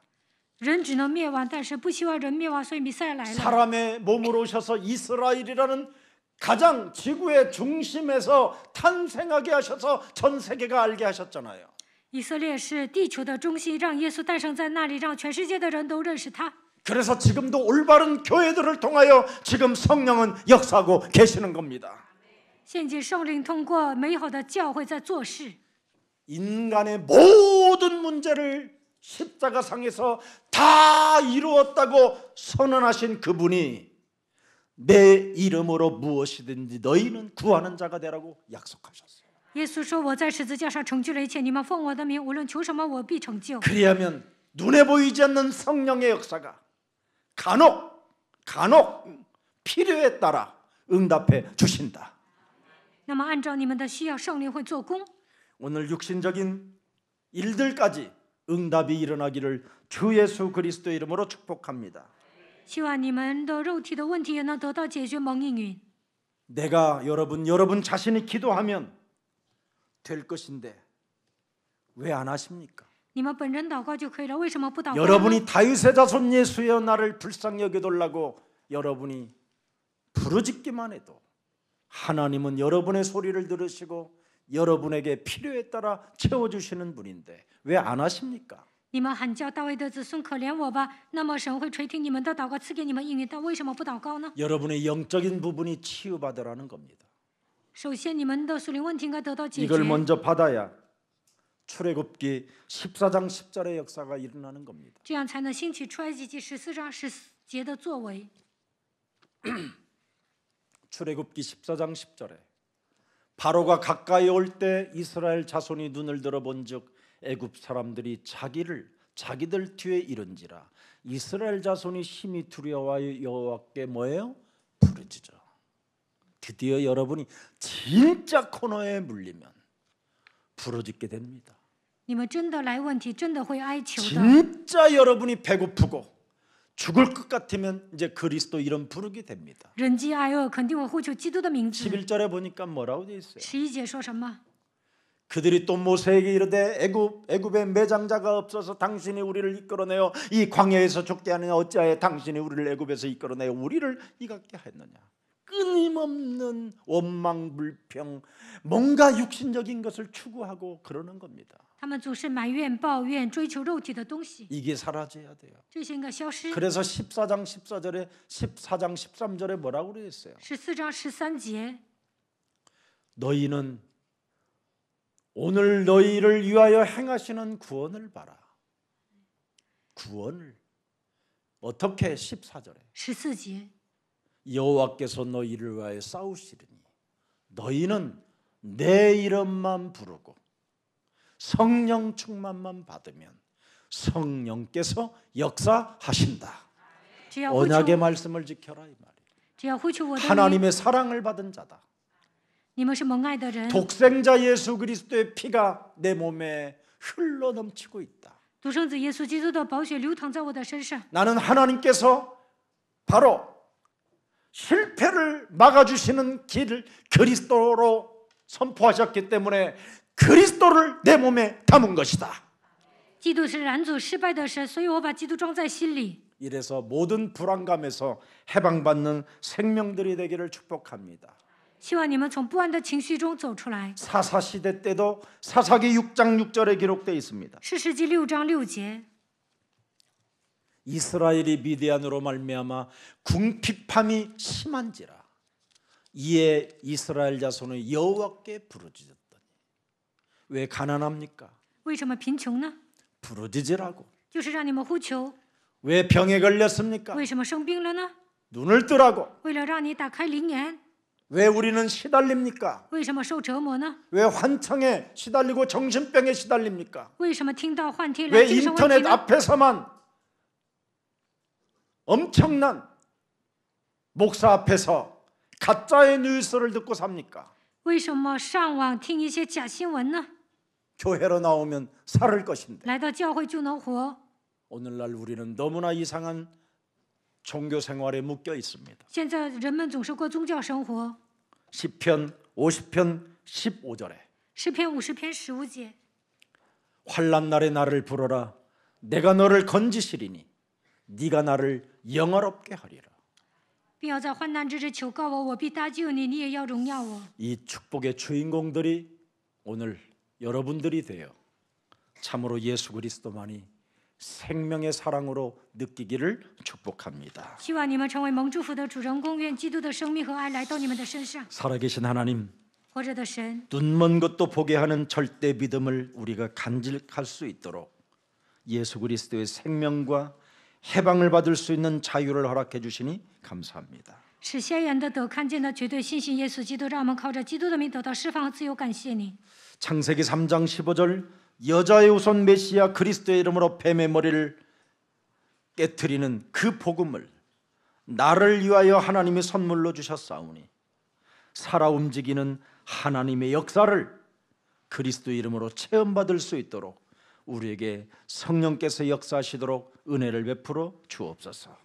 人只能灭亡，但是不希望人灭亡，所以弥赛亚来了。 사람의 몸으로 오셔서 이스라엘이라는 가장 지구의 중심에서 탄생하게 하셔서 전 세계가 알게 하셨잖아요. 以色列是地球的中心，让耶稣诞生在那里，让全世界的人都认识他。 그래서 지금도 올바른 교회들을 통하여 지금 성령은 역사하고 계시는 겁니다. 现今圣灵通过美好的教会在做事， 인간의 모든 문제를 십자가상에서 다 이루었다고 선언하신 그분이 내 이름으로 무엇이든지 너희는 구하는 자가 되라고 약속하셨어요. 耶稣说：“我在十字架上成就了一切，你们奉我的名，无论求什么，我必成就。” 그리하면 눈에 보이지 않는 성령의 역사가 간혹 필요에 따라 응답해 주신다. 那么按照你们的需要，圣灵会做工。 오늘 육신적인 일들까지 응답이 일어나기를 주 예수 그리스도의 이름으로 축복합니다. 希望你们的肉体的问题也能得到解决，蒙应允。 내가 여러분 자신이 기도하면 될 것인데 왜 안 하십니까? 你们本人祷告就可以了，为什么不祷告呢？ 여러분이 다윗의 자손 예수여 나를 불쌍히 여겨달라고 여러분이 부르짖기만 해도 하나님은 여러분의 소리를 들으시고 여러분에게 필요에 따라 채워주시는 분인데 왜 안 하십니까? 你们喊叫大卫的子孙可怜我吧，那么神会垂听你们的祷告，赐给你们应允。但为什么不祷告呢？ 여러분의 영적인 부분이 치유받으라는 겁니다. 首先，你们的属灵问题应该得到解决。 이걸 먼저 받아야 출애굽기 14장 10절의 역사가 일어나는 겁니다. 这样才能兴起出埃及记14章14节的作为。 출애굽기 14장 10절에 바로가 가까이 올 때 이스라엘 자손이 눈을 들어본즉 애굽 사람들이 자기들 뒤에 이른지라 이스라엘 자손이 심히 두려워하여 여호와께 뭐예요? 부르짖어. 드디어 여러분이 진짜 코너에 물리면 부르짖게 됩니다. 你们真的来问题，真的会哀求的。 진짜 여러분이 배고프고 죽을 것 같으면 이제 그리스도 이름 부르게 됩니다. 人饥挨饿，肯定会呼求基督的名字。 11절에 보니까 뭐라고 되어 있어요? 11节说什么？ 그들이 또 모세에게 이르되 애굽에 매장자가 없어서 당신이 우리를 이끌어내어 이 광야에서 죽게 하느냐 어찌하여 당신이 우리를 애굽에서 이끌어내어 우리를 이같게 하였느냐. 끊임없는 원망 불평 뭔가 육신적인 것을 추구하고 그러는 겁니다. 他们总是埋怨、抱怨、追求肉体的东西， 이게 사라져야 돼요. 这些应该消失。 그래서 14장 13절에 뭐라고 그랬어요? 14章13节， 너희는 오늘 너희를 위하여 행하시는 구원을 봐라. 구원을 어떻게 14절에 14节， 여호와께서 너희를 위하여 싸우시리니 너희는 내 이름만 부르고 성령 충만만 받으면 성령께서 역사하신다. 只要呼求， 언약의 말씀을 지켜라 이 말이에요. 只要呼求我的名， 하나님의 사랑을 받은 자다. 你们是蒙爱的人。 독생자 예수 그리스도의 피가 내 몸에 흘러 넘치고 있다. 独生子耶稣基督的宝血流淌在我的身上。 나는 하나님께서 바로 실패를 막아주시는 길을 그리스도로 선포하셨기 때문에 그리스도를 내 몸에 담은 것이다. 基督是拦阻失败的神，所以我把基督装在心里。 이래서 모든 불안감에서 해방받는 생명들이 되기를 축복합니다. 希望你们从不安的情绪中走出来。 사사시대 때도 사사기 6장 6절에 기록되어 있습니다. 士世记6章6节， 이스라엘이 미디안으로 말미암아 궁핍함이 심한지라 이에 이스라엘 자손은 여호와께 부르짖었더니 왜 가난합니까? 为什么贫穷呢？ 부르짖으라고. 就是让你们呼求。 왜 병에 걸렸습니까? 为什么生病了呢？ 눈을 뜨라고. 为了让你打开灵眼。 왜 우리는 시달립니까? 为什么受折磨呢？ 왜 환청에 시달리고 정신병에 시달립니까? 为什么听到幻听来 왜 精神问题 인터넷 呢？ 앞에서만 엄청난 목사 앞에서 가짜의 뉴스를 듣고 삽니까? 为什么上网听一些假新闻呢？ 교회로 나오면 살을 것인데 来到教会就能活。 오늘날 우리는 너무나 이상한 종교 생활에 묶여 있습니다. 现在人们总是过宗教生活。 시편 50편 15절에 诗篇50篇15节， 환난 날에 나를 부르라 내가 너를 건지시리니 네가 나를 영화롭게 하리라. 并要在患难之日求告我，我必搭救你，你也要荣耀我。 이 축복의 주인공들이 오늘 여러분들이 되어 참으로 예수 그리스도만이 생명의 사랑으로 느끼기를 축복합니다. 希望你们成为蒙祝福的主人公，愿基督的生命和爱来到你们的身上。 살아계신 하나님, 活着的神， 눈먼 것도 보게 하는 절대 믿음을 우리가 간직할 수 있도록 예수 그리스도의 생명과 해방을 받을 수 있는 자유를 허락해 주시니 감사합니다. 使先人的得看见的绝对信心耶稣基督，让我们靠着基督的名得到释放和自由。感谢你。 창세기 3장 15절 여자의 우선 메시아 그리스도의 이름으로 뱀의 머리를 깨트리는 그 복음을 나를 위하여 하나님이 선물로 주셨사오니 살아 움직이는 하나님의 역사를 그리스도 이름으로 체험받을 수 있도록 우리에게 성령께서 역사하시도록 은혜를 베풀어 주옵소서.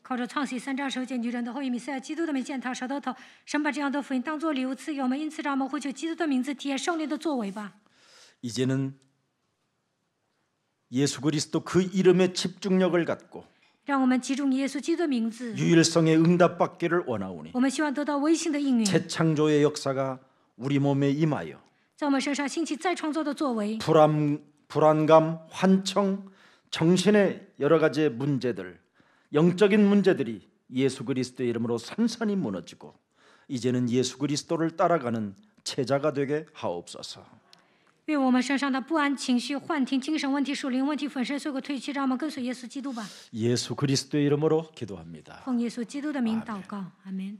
靠着创世3章首节女人的后裔弥赛亚基督的名践踏舌头，神把这样的福音当作礼物赐给我们，因此让我们呼求基督的名字，体验圣灵的作为吧。 이제는 예수 그리스도 그 이름의 집중력을 갖고 让我们集中耶稣基督的名字， 유일성의 응답받기를 원하오니 我们希望得到微信的应允， 재창조의 역사가 우리 몸에 임하여 在我们身上兴起再创造的作为。 불안감, 환청, 정신의 여러 가지의 문제들, 영적인 문제들이 예수 그리스도의 이름으로 산산이 무너지고 이제는 예수 그리스도를 따라가는 제자가 되게 하옵소서. 愿我们身上的不安情绪、幻听、精神问题、属灵问题粉身碎骨退去，让我们跟随耶稣基督吧。 예수 그리스도의 이름으로 기도합니다. 奉耶稣基督的名祷告，阿门。